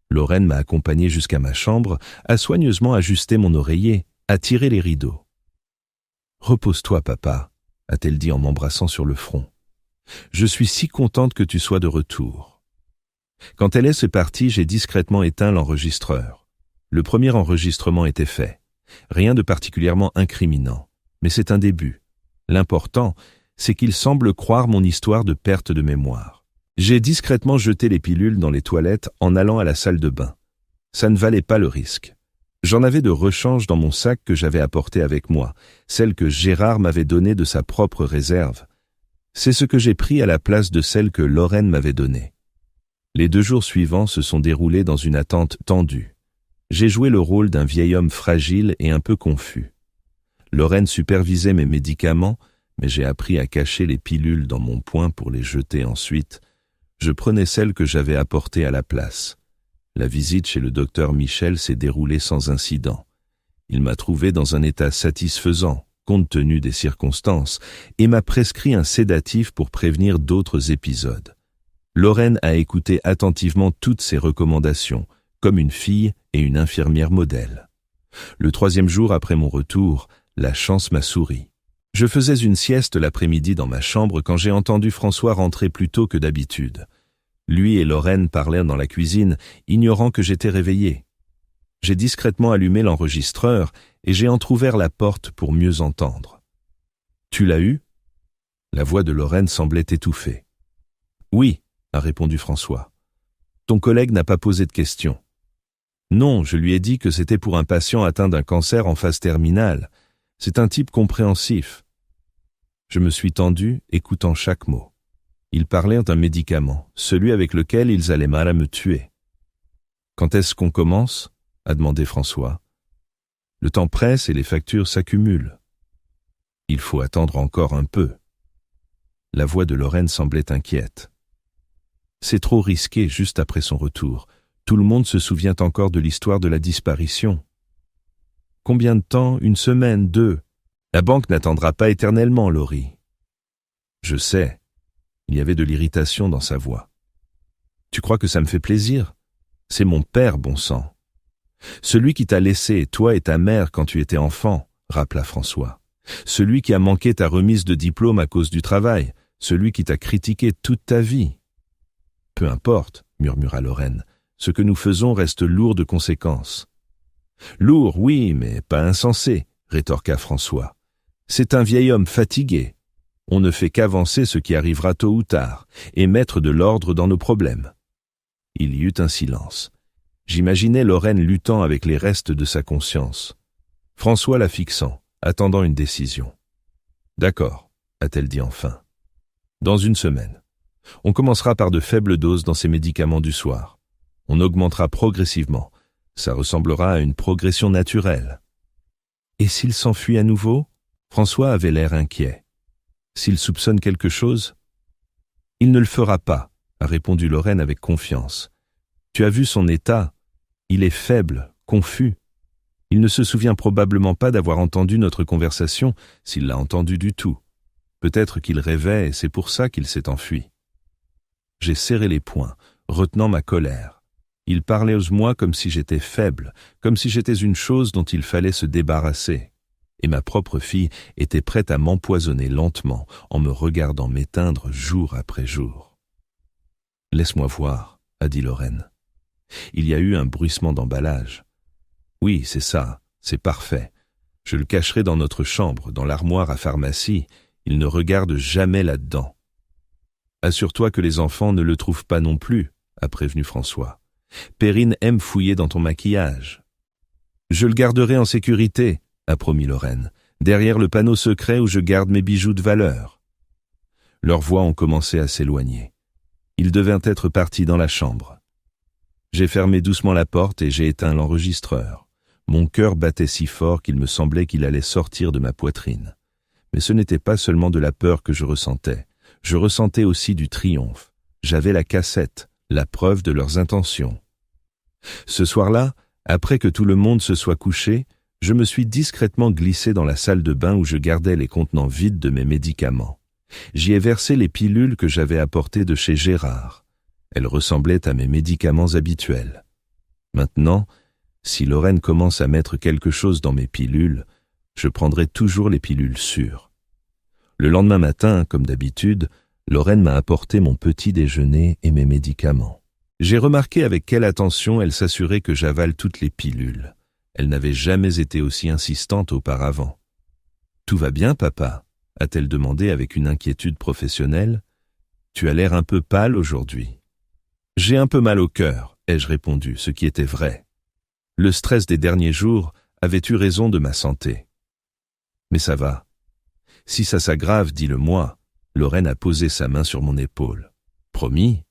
Lorraine m'a accompagné jusqu'à ma chambre, a soigneusement ajusté mon oreiller, a tiré les rideaux. « Repose-toi, papa », a-t-elle dit en m'embrassant sur le front. « Je suis si contente que tu sois de retour. » Quand elle est partie, j'ai discrètement éteint l'enregistreur. Le premier enregistrement était fait. Rien de particulièrement incriminant, mais c'est un début. L'important, c'est qu'il semble croire mon histoire de perte de mémoire. J'ai discrètement jeté les pilules dans les toilettes en allant à la salle de bain. Ça ne valait pas le risque. J'en avais de rechange dans mon sac que j'avais apporté avec moi, celle que Gérard m'avait donnée de sa propre réserve. C'est ce que j'ai pris à la place de celle que Lorraine m'avait donnée. Les 2 jours suivants se sont déroulés dans une attente tendue. J'ai joué le rôle d'un vieil homme fragile et un peu confus. Lorraine supervisait mes médicaments, mais j'ai appris à cacher les pilules dans mon poing pour les jeter ensuite. Je prenais celles que j'avais apportées à la place. La visite chez le docteur Michel s'est déroulée sans incident. Il m'a trouvé dans un état satisfaisant, compte tenu des circonstances, et m'a prescrit un sédatif pour prévenir d'autres épisodes. Lorraine a écouté attentivement toutes ses recommandations, comme une fille et une infirmière modèle. Le 3e jour après mon retour, la chance m'a souri. Je faisais une sieste l'après-midi dans ma chambre quand j'ai entendu François rentrer plus tôt que d'habitude. Lui et Lorraine parlèrent dans la cuisine, ignorant que j'étais réveillé. J'ai discrètement allumé l'enregistreur et j'ai entrouvert la porte pour mieux entendre. « Tu l'as eu » La voix de Lorraine semblait étouffée. « Oui », a répondu François. « Ton collègue n'a pas posé de questions. » « Non, je lui ai dit que c'était pour un patient atteint d'un cancer en phase terminale. C'est un type compréhensif. » Je me suis tendu, écoutant chaque mot. Ils parlèrent d'un médicament, celui avec lequel ils allaient mal à me tuer. « Quand est-ce qu'on commence » a demandé François. « Le temps presse et les factures s'accumulent. Il faut attendre encore un peu. » La voix de Lorraine semblait inquiète. « C'est trop risqué juste après son retour. Tout le monde se souvient encore de l'histoire de la disparition. » « Combien de temps? 1 semaine, 2 » La banque n'attendra pas éternellement, Laurie. Je sais. Il y avait de l'irritation dans sa voix. Tu crois que ça me fait plaisir? C'est mon père, bon sang. Celui qui t'a laissé, toi et ta mère, quand tu étais enfant, rappela François. Celui qui a manqué ta remise de diplôme à cause du travail, celui qui t'a critiqué toute ta vie. Peu importe, murmura Lorraine, ce que nous faisons reste lourd de conséquences. Lourd, oui, mais pas insensé, rétorqua François. C'est un vieil homme fatigué. On ne fait qu'avancer ce qui arrivera tôt ou tard, et mettre de l'ordre dans nos problèmes. Il y eut un silence. J'imaginais Lorraine luttant avec les restes de sa conscience. François la fixant, attendant une décision. « D'accord », a-t-elle dit enfin. « Dans une semaine. On commencera par de faibles doses dans ces médicaments du soir. On augmentera progressivement. Ça ressemblera à une progression naturelle. » Et s'il s'enfuit à nouveau? François avait l'air inquiet. S'il soupçonne quelque chose? Il ne le fera pas, a répondu Lorraine avec confiance. Tu as vu son état? Il est faible, confus. Il ne se souvient probablement pas d'avoir entendu notre conversation, s'il l'a entendu du tout. Peut-être qu'il rêvait et c'est pour ça qu'il s'est enfui. J'ai serré les poings, retenant ma colère. Il parlait aux moi comme si j'étais faible, comme si j'étais une chose dont il fallait se débarrasser. Et ma propre fille était prête à m'empoisonner lentement en me regardant m'éteindre jour après jour. « Laisse-moi voir », a dit Lorraine. Il y a eu un bruissement d'emballage. « Oui, c'est ça, c'est parfait. Je le cacherai dans notre chambre, dans l'armoire à pharmacie. Il ne regarde jamais là-dedans. » « Assure-toi que les enfants ne le trouvent pas non plus, » a prévenu François. « Perrine aime fouiller dans ton maquillage. »« Je le garderai en sécurité, » a promis Lorraine, « derrière le panneau secret où je garde mes bijoux de valeur. » Leurs voix ont commencé à s'éloigner. Ils devaient être partis dans la chambre. J'ai fermé doucement la porte et j'ai éteint l'enregistreur. Mon cœur battait si fort qu'il me semblait qu'il allait sortir de ma poitrine. Mais ce n'était pas seulement de la peur que je ressentais. Je ressentais aussi du triomphe. J'avais la cassette, la preuve de leurs intentions. Ce soir-là, après que tout le monde se soit couché, je me suis discrètement glissé dans la salle de bain où je gardais les contenants vides de mes médicaments. J'y ai versé les pilules que j'avais apportées de chez Gérard. Elles ressemblaient à mes médicaments habituels. Maintenant, si Lorraine commence à mettre quelque chose dans mes pilules, je prendrai toujours les pilules sûres. Le lendemain matin, comme d'habitude, Lorraine m'a apporté mon petit déjeuner et mes médicaments. J'ai remarqué avec quelle attention elle s'assurait que j'avale toutes les pilules. Elle n'avait jamais été aussi insistante auparavant. « Tout va bien, papa ?» a-t-elle demandé avec une inquiétude professionnelle. « Tu as l'air un peu pâle aujourd'hui. »« J'ai un peu mal au cœur, » ai-je répondu, ce qui était vrai. Le stress des derniers jours avait eu raison de ma santé. « Mais ça va. Si ça s'aggrave, dis-le-moi. » Lorraine a posé sa main sur mon épaule. « Promis ?»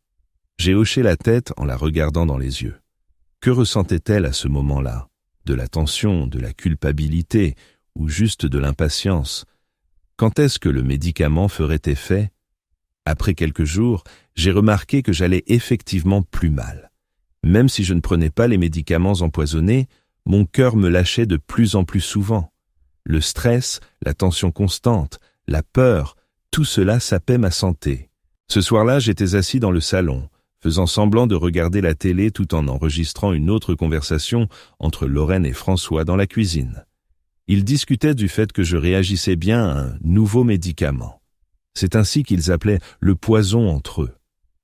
J'ai hoché la tête en la regardant dans les yeux. Que ressentait-elle à ce moment-là? De la tension, de la culpabilité, ou juste de l'impatience? Quand est-ce que le médicament ferait effet? Après quelques jours, j'ai remarqué que j'allais effectivement plus mal. Même si je ne prenais pas les médicaments empoisonnés, mon cœur me lâchait de plus en plus souvent. Le stress, la tension constante, la peur, tout cela sapait ma santé. Ce soir-là, j'étais assis dans le salon, faisant semblant de regarder la télé tout en enregistrant une autre conversation entre Lorraine et François dans la cuisine. Ils discutaient du fait que je réagissais bien à un nouveau médicament. C'est ainsi qu'ils appelaient le poison entre eux.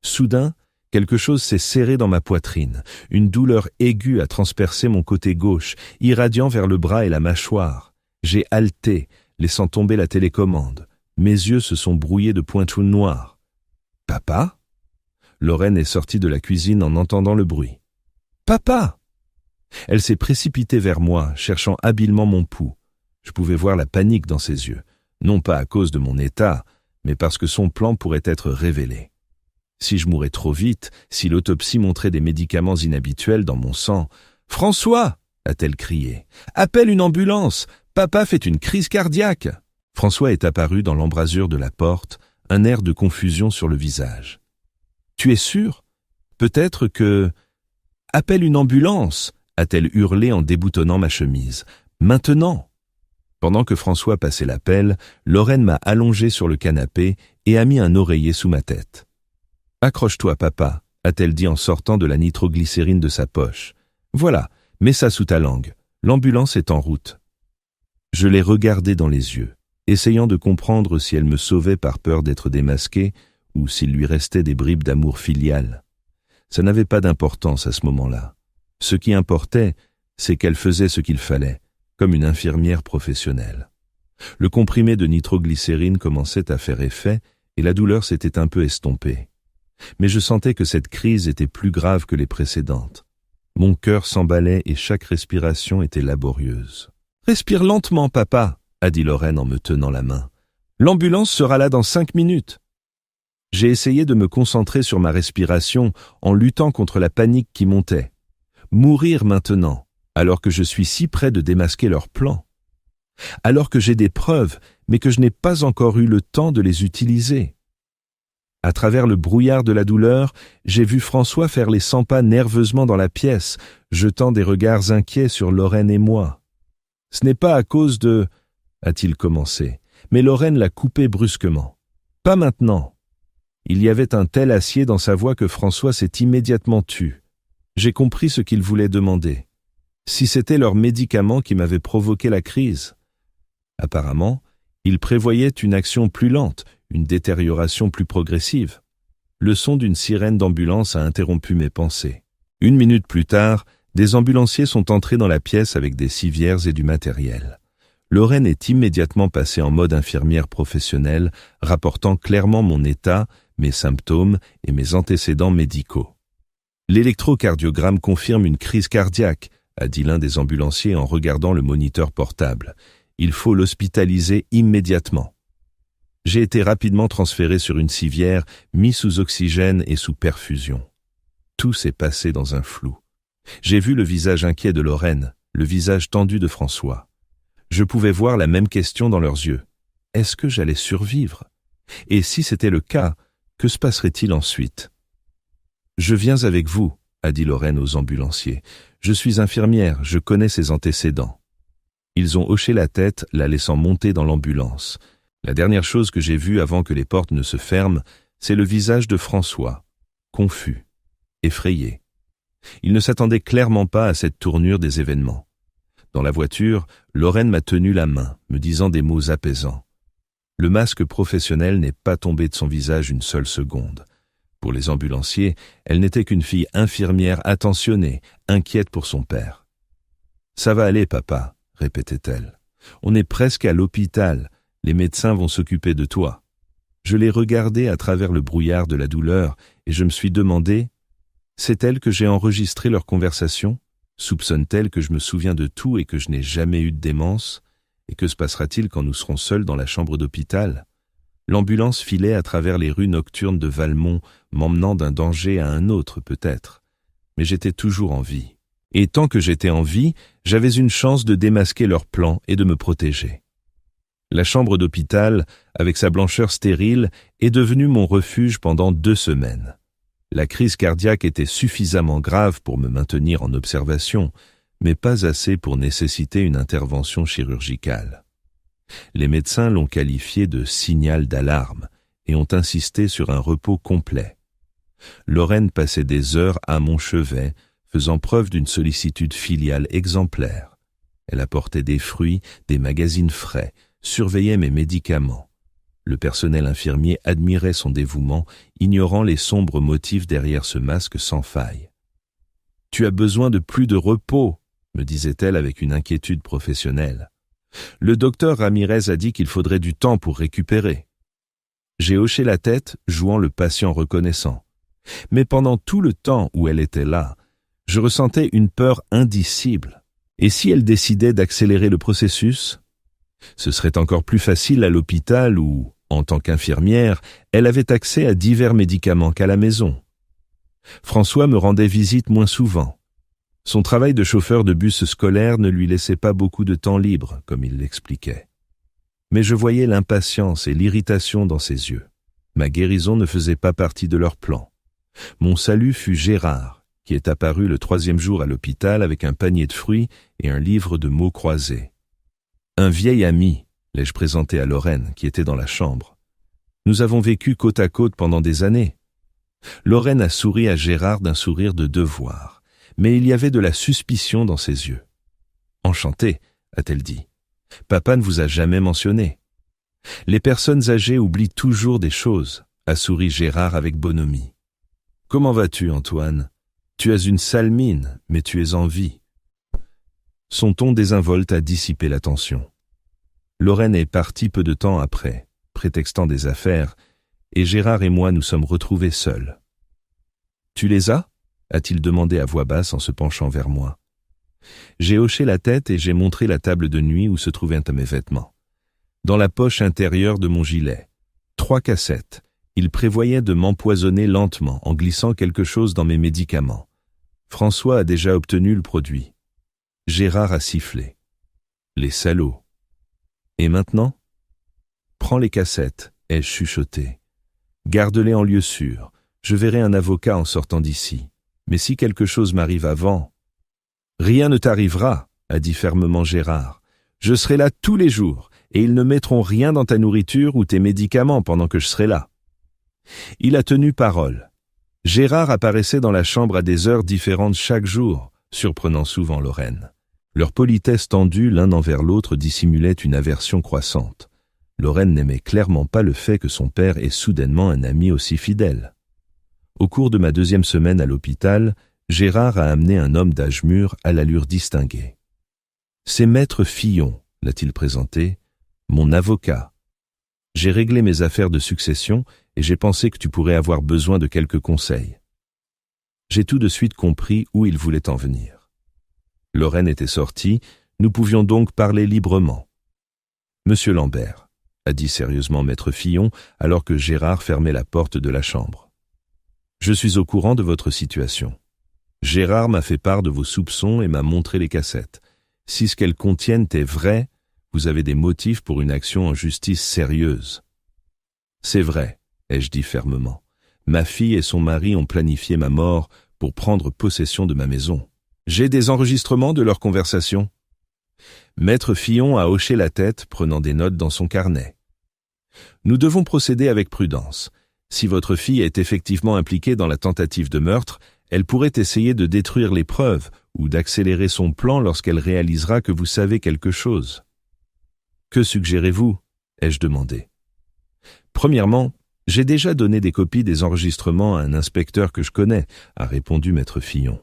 Soudain, quelque chose s'est serré dans ma poitrine. Une douleur aiguë a transpercé mon côté gauche, irradiant vers le bras et la mâchoire. J'ai haleté, laissant tomber la télécommande. Mes yeux se sont brouillés de pointures noires. « Papa ?» Lorraine est sortie de la cuisine en entendant le bruit. « Papa !» Elle s'est précipitée vers moi, cherchant habilement mon pouls. Je pouvais voir la panique dans ses yeux, non pas à cause de mon état, mais parce que son plan pourrait être révélé. Si je mourais trop vite, si l'autopsie montrait des médicaments inhabituels dans mon sang, « François !» a-t-elle crié. « Appelle une ambulance! Papa fait une crise cardiaque !» François est apparu dans l'embrasure de la porte, un air de confusion sur le visage. « Tu es sûr? Peut-être que... »« Appelle une ambulance !» a-t-elle hurlé en déboutonnant ma chemise. « Maintenant !» Pendant que François passait l'appel, Lorraine m'a allongé sur le canapé et a mis un oreiller sous ma tête. « Accroche-toi, papa », a-t-elle dit en sortant de la nitroglycérine de sa poche. « Voilà, mets ça sous ta langue. L'ambulance est en route. » Je l'ai regardée dans les yeux, essayant de comprendre si elle me sauvait par peur d'être démasqué ou s'il lui restait des bribes d'amour filial. Ça n'avait pas d'importance à ce moment-là. Ce qui importait, c'est qu'elle faisait ce qu'il fallait, comme une infirmière professionnelle. Le comprimé de nitroglycérine commençait à faire effet et la douleur s'était un peu estompée. Mais je sentais que cette crise était plus grave que les précédentes. Mon cœur s'emballait et chaque respiration était laborieuse. « Respire lentement, papa », a dit Lorraine en me tenant la main. « L'ambulance sera là dans 5 minutes. » J'ai essayé de me concentrer sur ma respiration en luttant contre la panique qui montait. Mourir maintenant, alors que je suis si près de démasquer leur plan. Alors que j'ai des preuves, mais que je n'ai pas encore eu le temps de les utiliser. À travers le brouillard de la douleur, j'ai vu François faire les 100 pas nerveusement dans la pièce, jetant des regards inquiets sur Lorraine et moi. « Ce n'est pas à cause de... » a-t-il commencé, mais Lorraine l'a coupé brusquement. « Pas maintenant. » Il y avait un tel acier dans sa voix que François s'est immédiatement tu. J'ai compris ce qu'il voulait demander. Si c'était leur médicament qui m'avait provoqué la crise. Apparemment, il prévoyait une action plus lente, une détérioration plus progressive. Le son d'une sirène d'ambulance a interrompu mes pensées. 1 minute plus tard, des ambulanciers sont entrés dans la pièce avec des civières et du matériel. Lorraine est immédiatement passée en mode infirmière professionnelle, rapportant clairement mon état, mes symptômes et mes antécédents médicaux. L'électrocardiogramme confirme une crise cardiaque, a dit l'un des ambulanciers en regardant le moniteur portable. Il faut l'hospitaliser immédiatement. J'ai été rapidement transféré sur une civière, mis sous oxygène et sous perfusion. Tout s'est passé dans un flou. J'ai vu le visage inquiet de Lorraine, le visage tendu de François. Je pouvais voir la même question dans leurs yeux. Est-ce que j'allais survivre? Et si c'était le cas, que se passerait-il ensuite? « Je viens avec vous », a dit Lorraine aux ambulanciers. « Je suis infirmière, je connais ses antécédents. » Ils ont hoché la tête, la laissant monter dans l'ambulance. La dernière chose que j'ai vue avant que les portes ne se ferment, c'est le visage de François, confus, effrayé. Il ne s'attendait clairement pas à cette tournure des événements. Dans la voiture, Lorraine m'a tenu la main, me disant des mots apaisants. Le masque professionnel n'est pas tombé de son visage une seule seconde. Pour les ambulanciers, elle n'était qu'une fille infirmière attentionnée, inquiète pour son père. « Ça va aller, papa », répétait-elle. « On est presque à l'hôpital, les médecins vont s'occuper de toi. » Je l'ai regardée à travers le brouillard de la douleur et je me suis demandé, c'est elle que j'ai enregistré leur conversation? Soupçonne-t-elle que je me souviens de tout et que je n'ai jamais eu de démence? Et que se passera-t-il quand nous serons seuls dans la chambre d'hôpital? L'ambulance filait à travers les rues nocturnes de Valmont, m'emmenant d'un danger à un autre peut-être. Mais j'étais toujours en vie. Et tant que j'étais en vie, j'avais une chance de démasquer leur plan et de me protéger. La chambre d'hôpital, avec sa blancheur stérile, est devenue mon refuge pendant 2 semaines. La crise cardiaque était suffisamment grave pour me maintenir en observation, mais pas assez pour nécessiter une intervention chirurgicale. Les médecins l'ont qualifié de signal d'alarme et ont insisté sur un repos complet. Lorraine passait des heures à mon chevet, faisant preuve d'une sollicitude filiale exemplaire. Elle apportait des fruits, des magazines frais, surveillait mes médicaments. Le personnel infirmier admirait son dévouement, ignorant les sombres motifs derrière ce masque sans faille. « Tu as besoin de plus de repos », me disait-elle avec une inquiétude professionnelle. Le docteur Ramirez a dit qu'il faudrait du temps pour récupérer. J'ai hoché la tête, jouant le patient reconnaissant. Mais pendant tout le temps où elle était là, je ressentais une peur indicible. Et si elle décidait d'accélérer le processus? Ce serait encore plus facile à l'hôpital où, en tant qu'infirmière, elle avait accès à divers médicaments qu'à la maison. François me rendait visite moins souvent. Son travail de chauffeur de bus scolaire ne lui laissait pas beaucoup de temps libre, comme il l'expliquait. Mais je voyais l'impatience et l'irritation dans ses yeux. Ma guérison ne faisait pas partie de leur plan. Mon salut fut Gérard, qui est apparu le 3e jour à l'hôpital avec un panier de fruits et un livre de mots croisés. Un vieil ami, l'ai-je présenté à Lorraine, qui était dans la chambre. Nous avons vécu côte à côte pendant des années. Lorraine a souri à Gérard d'un sourire de devoir, mais il y avait de la suspicion dans ses yeux. « Enchanté », a-t-elle dit. « Papa ne vous a jamais mentionné. » « Les personnes âgées oublient toujours des choses », a souri Gérard avec bonhomie. « Comment vas-tu, Antoine ? Tu as une sale mine, mais tu es en vie. » Son ton désinvolte a dissipé la tension. Lorraine est partie peu de temps après, prétextant des affaires, et Gérard et moi nous sommes retrouvés seuls. « Tu les as » a-t-il demandé à voix basse en se penchant vers moi. J'ai hoché la tête et j'ai montré la table de nuit où se trouvaient mes vêtements. Dans la poche intérieure de mon gilet, 3 cassettes. Il prévoyait de m'empoisonner lentement en glissant quelque chose dans mes médicaments. François a déjà obtenu le produit. Gérard a sifflé. Les salauds. Et maintenant ? Prends les cassettes, ai-je chuchoté. Garde-les en lieu sûr. Je verrai un avocat en sortant d'ici. Mais si quelque chose m'arrive avant... Rien ne t'arrivera, a dit fermement Gérard. Je serai là tous les jours, et ils ne mettront rien dans ta nourriture ou tes médicaments pendant que je serai là. Il a tenu parole. Gérard apparaissait dans la chambre à des heures différentes chaque jour, surprenant souvent Lorraine. Leur politesse tendue l'un envers l'autre dissimulait une aversion croissante. Lorraine n'aimait clairement pas le fait que son père ait soudainement un ami aussi fidèle. Au cours de ma 2e semaine à l'hôpital, Gérard a amené un homme d'âge mûr à l'allure distinguée. « C'est Maître Fillon », l'a-t-il présenté, « mon avocat. J'ai réglé mes affaires de succession et j'ai pensé que tu pourrais avoir besoin de quelques conseils. » J'ai tout de suite compris où il voulait en venir. Lorraine était sortie, nous pouvions donc parler librement. « Monsieur Lambert », a dit sérieusement Maître Fillon alors que Gérard fermait la porte de la chambre. « Je suis au courant de votre situation. Gérard m'a fait part de vos soupçons et m'a montré les cassettes. Si ce qu'elles contiennent est vrai, vous avez des motifs pour une action en justice sérieuse. »« C'est vrai, » ai-je dit fermement. « Ma fille et son mari ont planifié ma mort pour prendre possession de ma maison. J'ai des enregistrements de leur conversation. » Maître Fillon a hoché la tête, prenant des notes dans son carnet. « Nous devons procéder avec prudence. Si votre fille est effectivement impliquée dans la tentative de meurtre, elle pourrait essayer de détruire les preuves ou d'accélérer son plan lorsqu'elle réalisera que vous savez quelque chose. »« Que suggérez-vous » ai-je demandé. « Premièrement, j'ai déjà donné des copies des enregistrements à un inspecteur que je connais, a répondu Maître Fillon.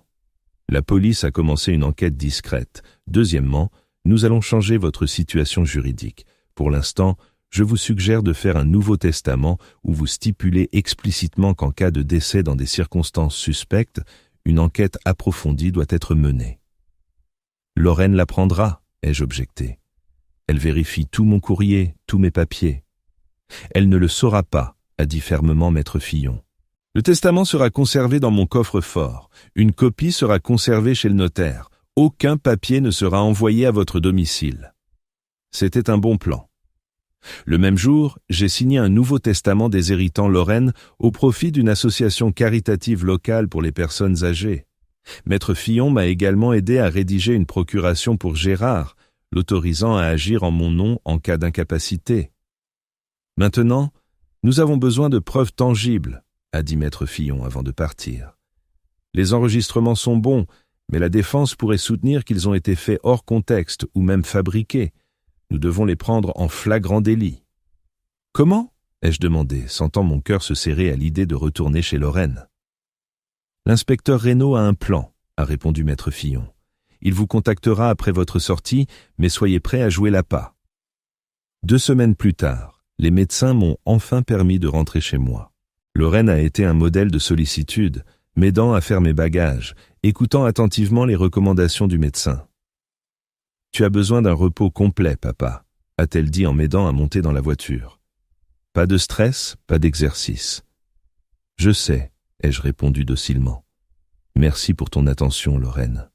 La police a commencé une enquête discrète. Deuxièmement, nous allons changer votre situation juridique. Pour l'instant, je vous suggère de faire un nouveau testament où vous stipulez explicitement qu'en cas de décès dans des circonstances suspectes, une enquête approfondie doit être menée. Lorraine l'apprendra, ai-je objecté. Elle vérifie tout mon courrier, tous mes papiers. Elle ne le saura pas, a dit fermement Maître Fillon. Le testament sera conservé dans mon coffre-fort. Une copie sera conservée chez le notaire. Aucun papier ne sera envoyé à votre domicile. C'était un bon plan. Le même jour, j'ai signé un nouveau testament déshéritant Lorraine au profit d'une association caritative locale pour les personnes âgées. Maître Fillon m'a également aidé à rédiger une procuration pour Gérard, l'autorisant à agir en mon nom en cas d'incapacité. Maintenant, nous avons besoin de preuves tangibles, a dit Maître Fillon avant de partir. Les enregistrements sont bons, mais la défense pourrait soutenir qu'ils ont été faits hors contexte ou même fabriqués. Nous devons les prendre en flagrant délit. « Comment ?» ai-je demandé, sentant mon cœur se serrer à l'idée de retourner chez Lorraine. « L'inspecteur Reynaud a un plan, » a répondu Maître Fillon. « Il vous contactera après votre sortie, mais soyez prêts à jouer l'appât. » 2 semaines plus tard, les médecins m'ont enfin permis de rentrer chez moi. Lorraine a été un modèle de sollicitude, m'aidant à faire mes bagages, écoutant attentivement les recommandations du médecin. « Tu as besoin d'un repos complet, papa », a-t-elle dit en m'aidant à monter dans la voiture. « Pas de stress, pas d'exercice. »« Je sais », ai-je répondu docilement. « Merci pour ton attention, Lorraine. »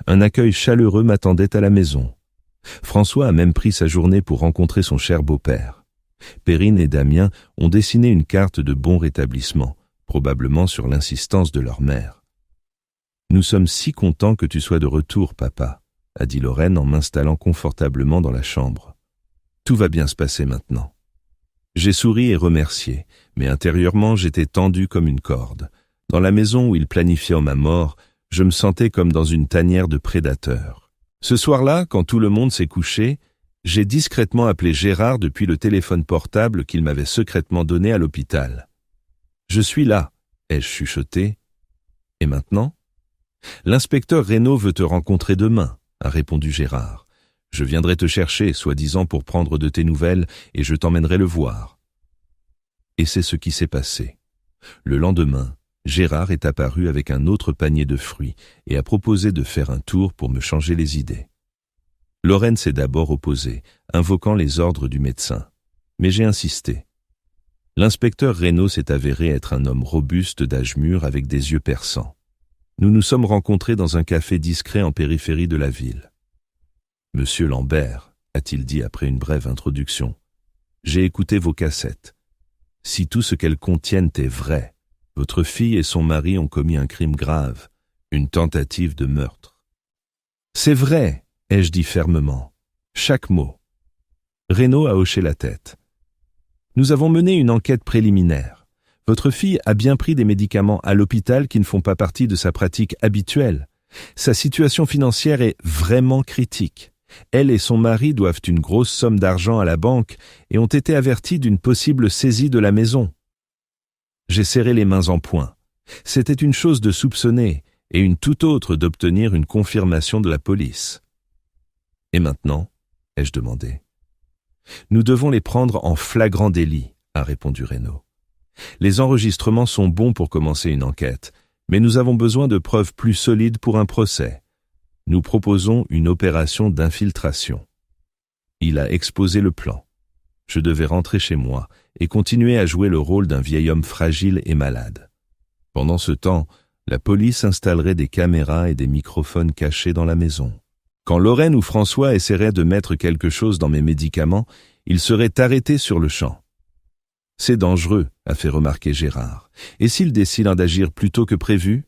Un accueil chaleureux m'attendait à la maison. François a même pris sa journée pour rencontrer son cher beau-père. Perrine et Damien ont dessiné une carte de bon rétablissement, probablement sur l'insistance de leur mère. « Nous sommes si contents que tu sois de retour, papa. a dit Lorraine en m'installant confortablement dans la chambre. Tout va bien se passer maintenant. J'ai souri et remercié, mais intérieurement j'étais tendu comme une corde. Dans la maison où il planifiait ma mort, je me sentais comme dans une tanière de prédateurs. Ce soir-là, quand tout le monde s'est couché, j'ai discrètement appelé Gérard depuis le téléphone portable qu'il m'avait secrètement donné à l'hôpital. « Je suis là », ai-je chuchoté. « Et maintenant ?»« L'inspecteur Reynaud veut te rencontrer demain », a répondu Gérard. « Je viendrai te chercher, soi-disant pour prendre de tes nouvelles, et je t'emmènerai le voir. » Et c'est ce qui s'est passé. Le lendemain, Gérard est apparu avec un autre panier de fruits et a proposé de faire un tour pour me changer les idées. Lorraine s'est d'abord opposée, invoquant les ordres du médecin. Mais j'ai insisté. L'inspecteur Reynaud s'est avéré être un homme robuste d'âge mûr avec des yeux perçants. Nous nous sommes rencontrés dans un café discret en périphérie de la ville. « Monsieur Lambert », a-t-il dit après une brève introduction, « j'ai écouté vos cassettes. Si tout ce qu'elles contiennent est vrai, votre fille et son mari ont commis un crime grave, une tentative de meurtre. »« C'est vrai », ai-je dit fermement, chaque mot. Reynaud a hoché la tête. « Nous avons mené une enquête préliminaire. Votre fille a bien pris des médicaments à l'hôpital qui ne font pas partie de sa pratique habituelle. Sa situation financière est vraiment critique. Elle et son mari doivent une grosse somme d'argent à la banque et ont été avertis d'une possible saisie de la maison. » J'ai serré les mains en poing. C'était une chose de soupçonner et une toute autre d'obtenir une confirmation de la police. « Et maintenant ?» ai-je demandé. « Nous devons les prendre en flagrant délit », a répondu Reynaud. « Les enregistrements sont bons pour commencer une enquête, mais nous avons besoin de preuves plus solides pour un procès. Nous proposons une opération d'infiltration. » Il a exposé le plan. Je devais rentrer chez moi et continuer à jouer le rôle d'un vieil homme fragile et malade. Pendant ce temps, la police installerait des caméras et des microphones cachés dans la maison. Quand Lorraine ou François essaieraient de mettre quelque chose dans mes médicaments, ils seraient arrêtés sur le champ. « C'est dangereux », a fait remarquer Gérard. « Et s'ils décident d'agir plus tôt que prévu ?»«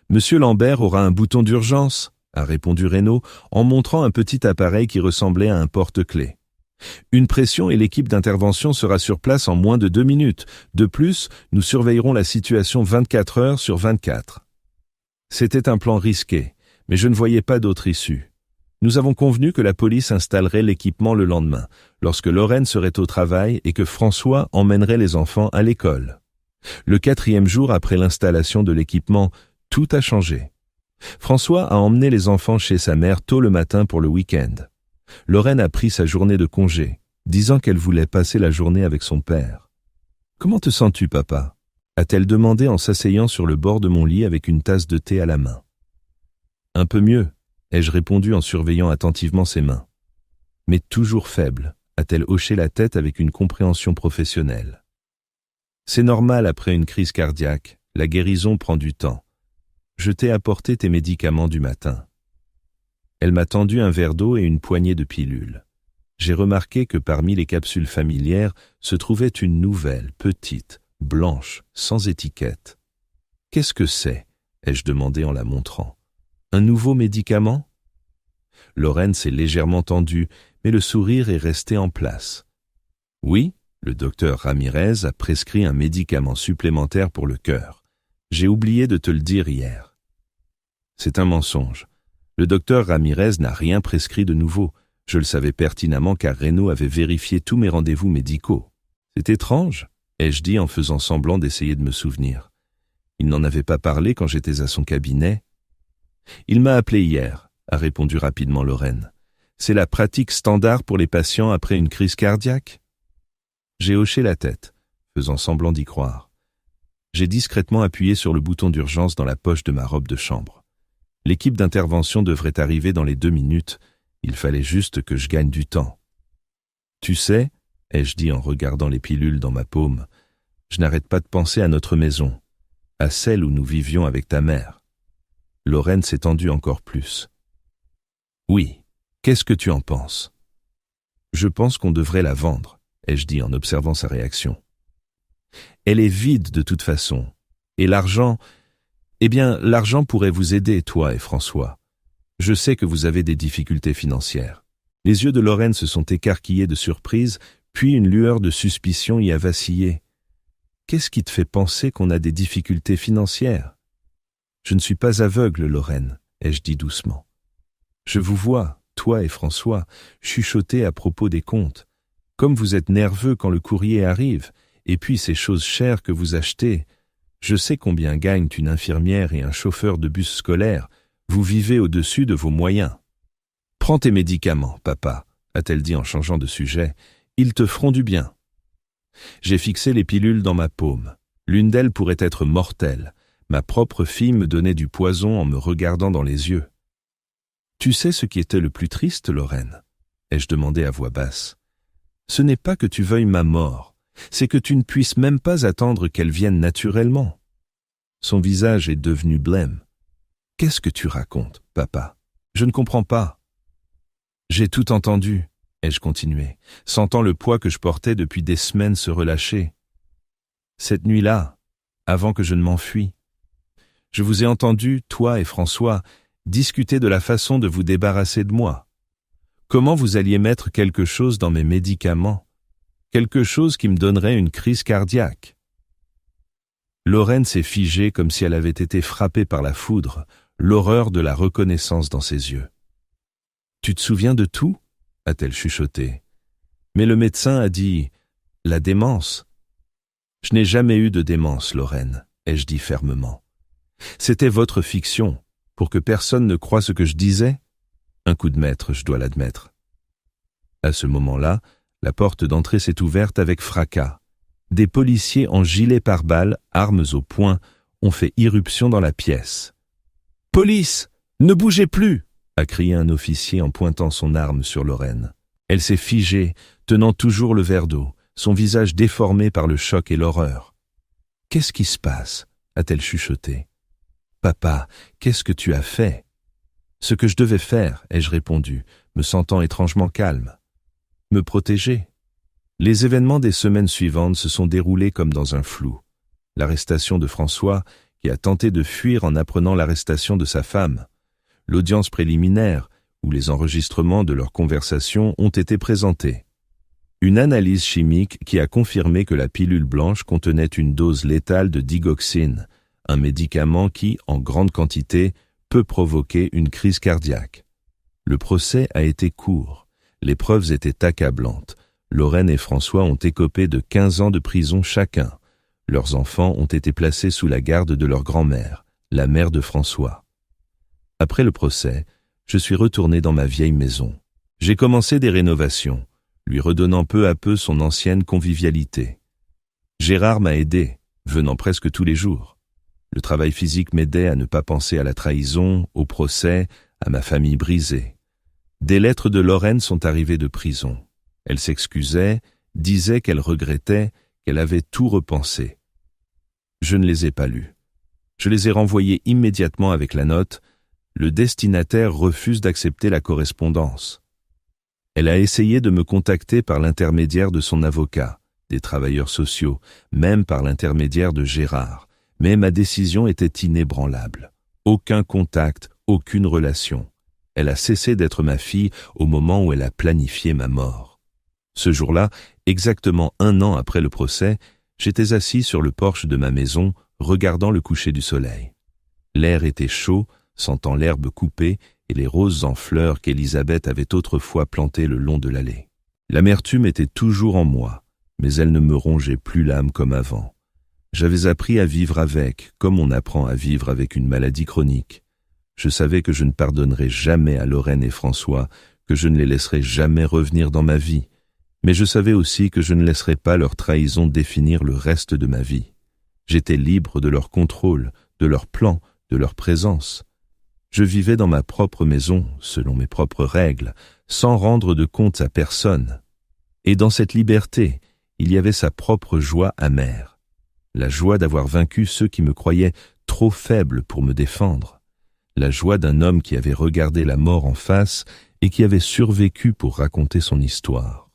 Monsieur Lambert aura un bouton d'urgence », a répondu Reynaud en montrant un petit appareil qui ressemblait à un porte-clés. « Une pression et l'équipe d'intervention sera sur place en moins de 2 minutes. De plus, nous surveillerons la situation 24 heures sur 24. » C'était un plan risqué, mais je ne voyais pas d'autre issue. Nous avons convenu que la police installerait l'équipement le lendemain, lorsque Lorraine serait au travail et que François emmènerait les enfants à l'école. Le 4e jour après l'installation de l'équipement, tout a changé. François a emmené les enfants chez sa mère tôt le matin pour le week-end. Lorraine a pris sa journée de congé, disant qu'elle voulait passer la journée avec son père. « Comment te sens-tu, papa ?» a-t-elle demandé en s'asseyant sur le bord de mon lit avec une tasse de thé à la main. « Un peu mieux », ai-je répondu en surveillant attentivement ses mains. « Mais toujours faible », a-t-elle hoché la tête avec une compréhension professionnelle. « C'est normal après une crise cardiaque, la guérison prend du temps. Je t'ai apporté tes médicaments du matin. » Elle m'a tendu un verre d'eau et une poignée de pilules. J'ai remarqué que parmi les capsules familières se trouvait une nouvelle, petite, blanche, sans étiquette. « Qu'est-ce que c'est ?» ai-je demandé en la montrant. « Un nouveau médicament ?» Lorraine s'est légèrement tendue, mais le sourire est resté en place. « Oui, le docteur Ramirez a prescrit un médicament supplémentaire pour le cœur. J'ai oublié de te le dire hier. » C'est un mensonge. Le docteur Ramirez n'a rien prescrit de nouveau. Je le savais pertinemment car Reynaud avait vérifié tous mes rendez-vous médicaux. C'est étrange, ai-je dit en faisant semblant d'essayer de me souvenir. Il n'en avait pas parlé quand j'étais à son cabinet. Il m'a appelé hier, a répondu rapidement Lorraine. C'est la pratique standard pour les patients après une crise cardiaque? J'ai hoché la tête, faisant semblant d'y croire. J'ai discrètement appuyé sur le bouton d'urgence dans la poche de ma robe de chambre. L'équipe d'intervention devrait arriver dans les 2 minutes. Il fallait juste que je gagne du temps. « Tu sais, » ai-je dit en regardant les pilules dans ma paume, « je n'arrête pas de penser à notre maison, à celle où nous vivions avec ta mère. » Lorraine s'est tendue encore plus. « Oui, qu'est-ce que tu en penses ?»« Je pense qu'on devrait la vendre, » ai-je dit en observant sa réaction. « Elle est vide de toute façon, et l'argent... Eh bien, l'argent pourrait vous aider, toi et François. Je sais que vous avez des difficultés financières. » Les yeux de Lorraine se sont écarquillés de surprise, puis une lueur de suspicion y a vacillé. « Qu'est-ce qui te fait penser qu'on a des difficultés financières ?»« Je ne suis pas aveugle, Lorraine, » ai-je dit doucement. « Je vous vois, toi et François, chuchoter à propos des comptes. Comme vous êtes nerveux quand le courrier arrive, et puis ces choses chères que vous achetez. Je sais combien gagnent une infirmière et un chauffeur de bus scolaire. Vous vivez au-dessus de vos moyens. »« Prends tes médicaments, papa, » a-t-elle dit en changeant de sujet. « Ils te feront du bien. » J'ai fixé les pilules dans ma paume. L'une d'elles pourrait être mortelle. Ma propre fille me donnait du poison en me regardant dans les yeux. « Tu sais ce qui était le plus triste, Lorraine ?» ai-je demandé à voix basse. « Ce n'est pas que tu veuilles ma mort, c'est que tu ne puisses même pas attendre qu'elle vienne naturellement. » Son visage est devenu blême. « Qu'est-ce que tu racontes, papa? Je ne comprends pas. » « J'ai tout entendu, » ai-je continué, sentant le poids que je portais depuis des semaines se relâcher. « Cette nuit-là, avant que je ne m'enfuis, je vous ai entendu, toi et François, discuter de la façon de vous débarrasser de moi. Comment vous alliez mettre quelque chose dans mes médicaments, quelque chose qui me donnerait une crise cardiaque. » Lorraine s'est figée comme si elle avait été frappée par la foudre, l'horreur de la reconnaissance dans ses yeux. « Tu te souviens de tout ?» a-t-elle chuchoté. Mais le médecin a dit « la démence ». « Je n'ai jamais eu de démence, Lorraine, » ai-je dit fermement. « C'était votre fiction, pour que personne ne croie ce que je disais. Un coup de maître, je dois l'admettre. » À ce moment-là, la porte d'entrée s'est ouverte avec fracas. Des policiers en gilet pare-balles, armes au poing, ont fait irruption dans la pièce. « Police, ne bougez plus !» a crié un officier en pointant son arme sur Lorraine. Elle s'est figée, tenant toujours le verre d'eau, son visage déformé par le choc et l'horreur. « Qu'est-ce qui se passe ?» a-t-elle chuchoté. « Papa, qu'est-ce que tu as fait ?»« Ce que je devais faire, » ai-je répondu, me sentant étrangement calme. « Me protéger. » Les événements des semaines suivantes se sont déroulés comme dans un flou. L'arrestation de François, qui a tenté de fuir en apprenant l'arrestation de sa femme. L'audience préliminaire, où les enregistrements de leur conversation ont été présentés. Une analyse chimique qui a confirmé que la pilule blanche contenait une dose létale de digoxine, un médicament qui, en grande quantité, peut provoquer une crise cardiaque. Le procès a été court. Les preuves étaient accablantes. Lorraine et François ont écopé de 15 ans de prison chacun. Leurs enfants ont été placés sous la garde de leur grand-mère, la mère de François. Après le procès, je suis retourné dans ma vieille maison. J'ai commencé des rénovations, lui redonnant peu à peu son ancienne convivialité. Gérard m'a aidé, venant presque tous les jours. Le travail physique m'aidait à ne pas penser à la trahison, au procès, à ma famille brisée. Des lettres de Lorraine sont arrivées de prison. Elle s'excusait, disait qu'elle regrettait, qu'elle avait tout repensé. Je ne les ai pas lues. Je les ai renvoyées immédiatement avec la note « Le destinataire refuse d'accepter la correspondance ». Elle a essayé de me contacter par l'intermédiaire de son avocat, des travailleurs sociaux, même par l'intermédiaire de Gérard, mais ma décision était inébranlable. Aucun contact, aucune relation. Elle a cessé d'être ma fille au moment où elle a planifié ma mort. Ce jour-là, exactement 1 an après le procès, j'étais assis sur le porche de ma maison, regardant le coucher du soleil. L'air était chaud, sentant l'herbe coupée et les roses en fleurs qu'Élisabeth avait autrefois plantées le long de l'allée. L'amertume était toujours en moi, mais elle ne me rongeait plus l'âme comme avant. J'avais appris à vivre avec, comme on apprend à vivre avec une maladie chronique. Je savais que je ne pardonnerais jamais à Lorraine et François, que je ne les laisserais jamais revenir dans ma vie, mais je savais aussi que je ne laisserais pas leur trahison définir le reste de ma vie. J'étais libre de leur contrôle, de leur plan, de leur présence. Je vivais dans ma propre maison, selon mes propres règles, sans rendre de compte à personne. Et dans cette liberté, il y avait sa propre joie amère. La joie d'avoir vaincu ceux qui me croyaient trop faible pour me défendre. La joie d'un homme qui avait regardé la mort en face et qui avait survécu pour raconter son histoire.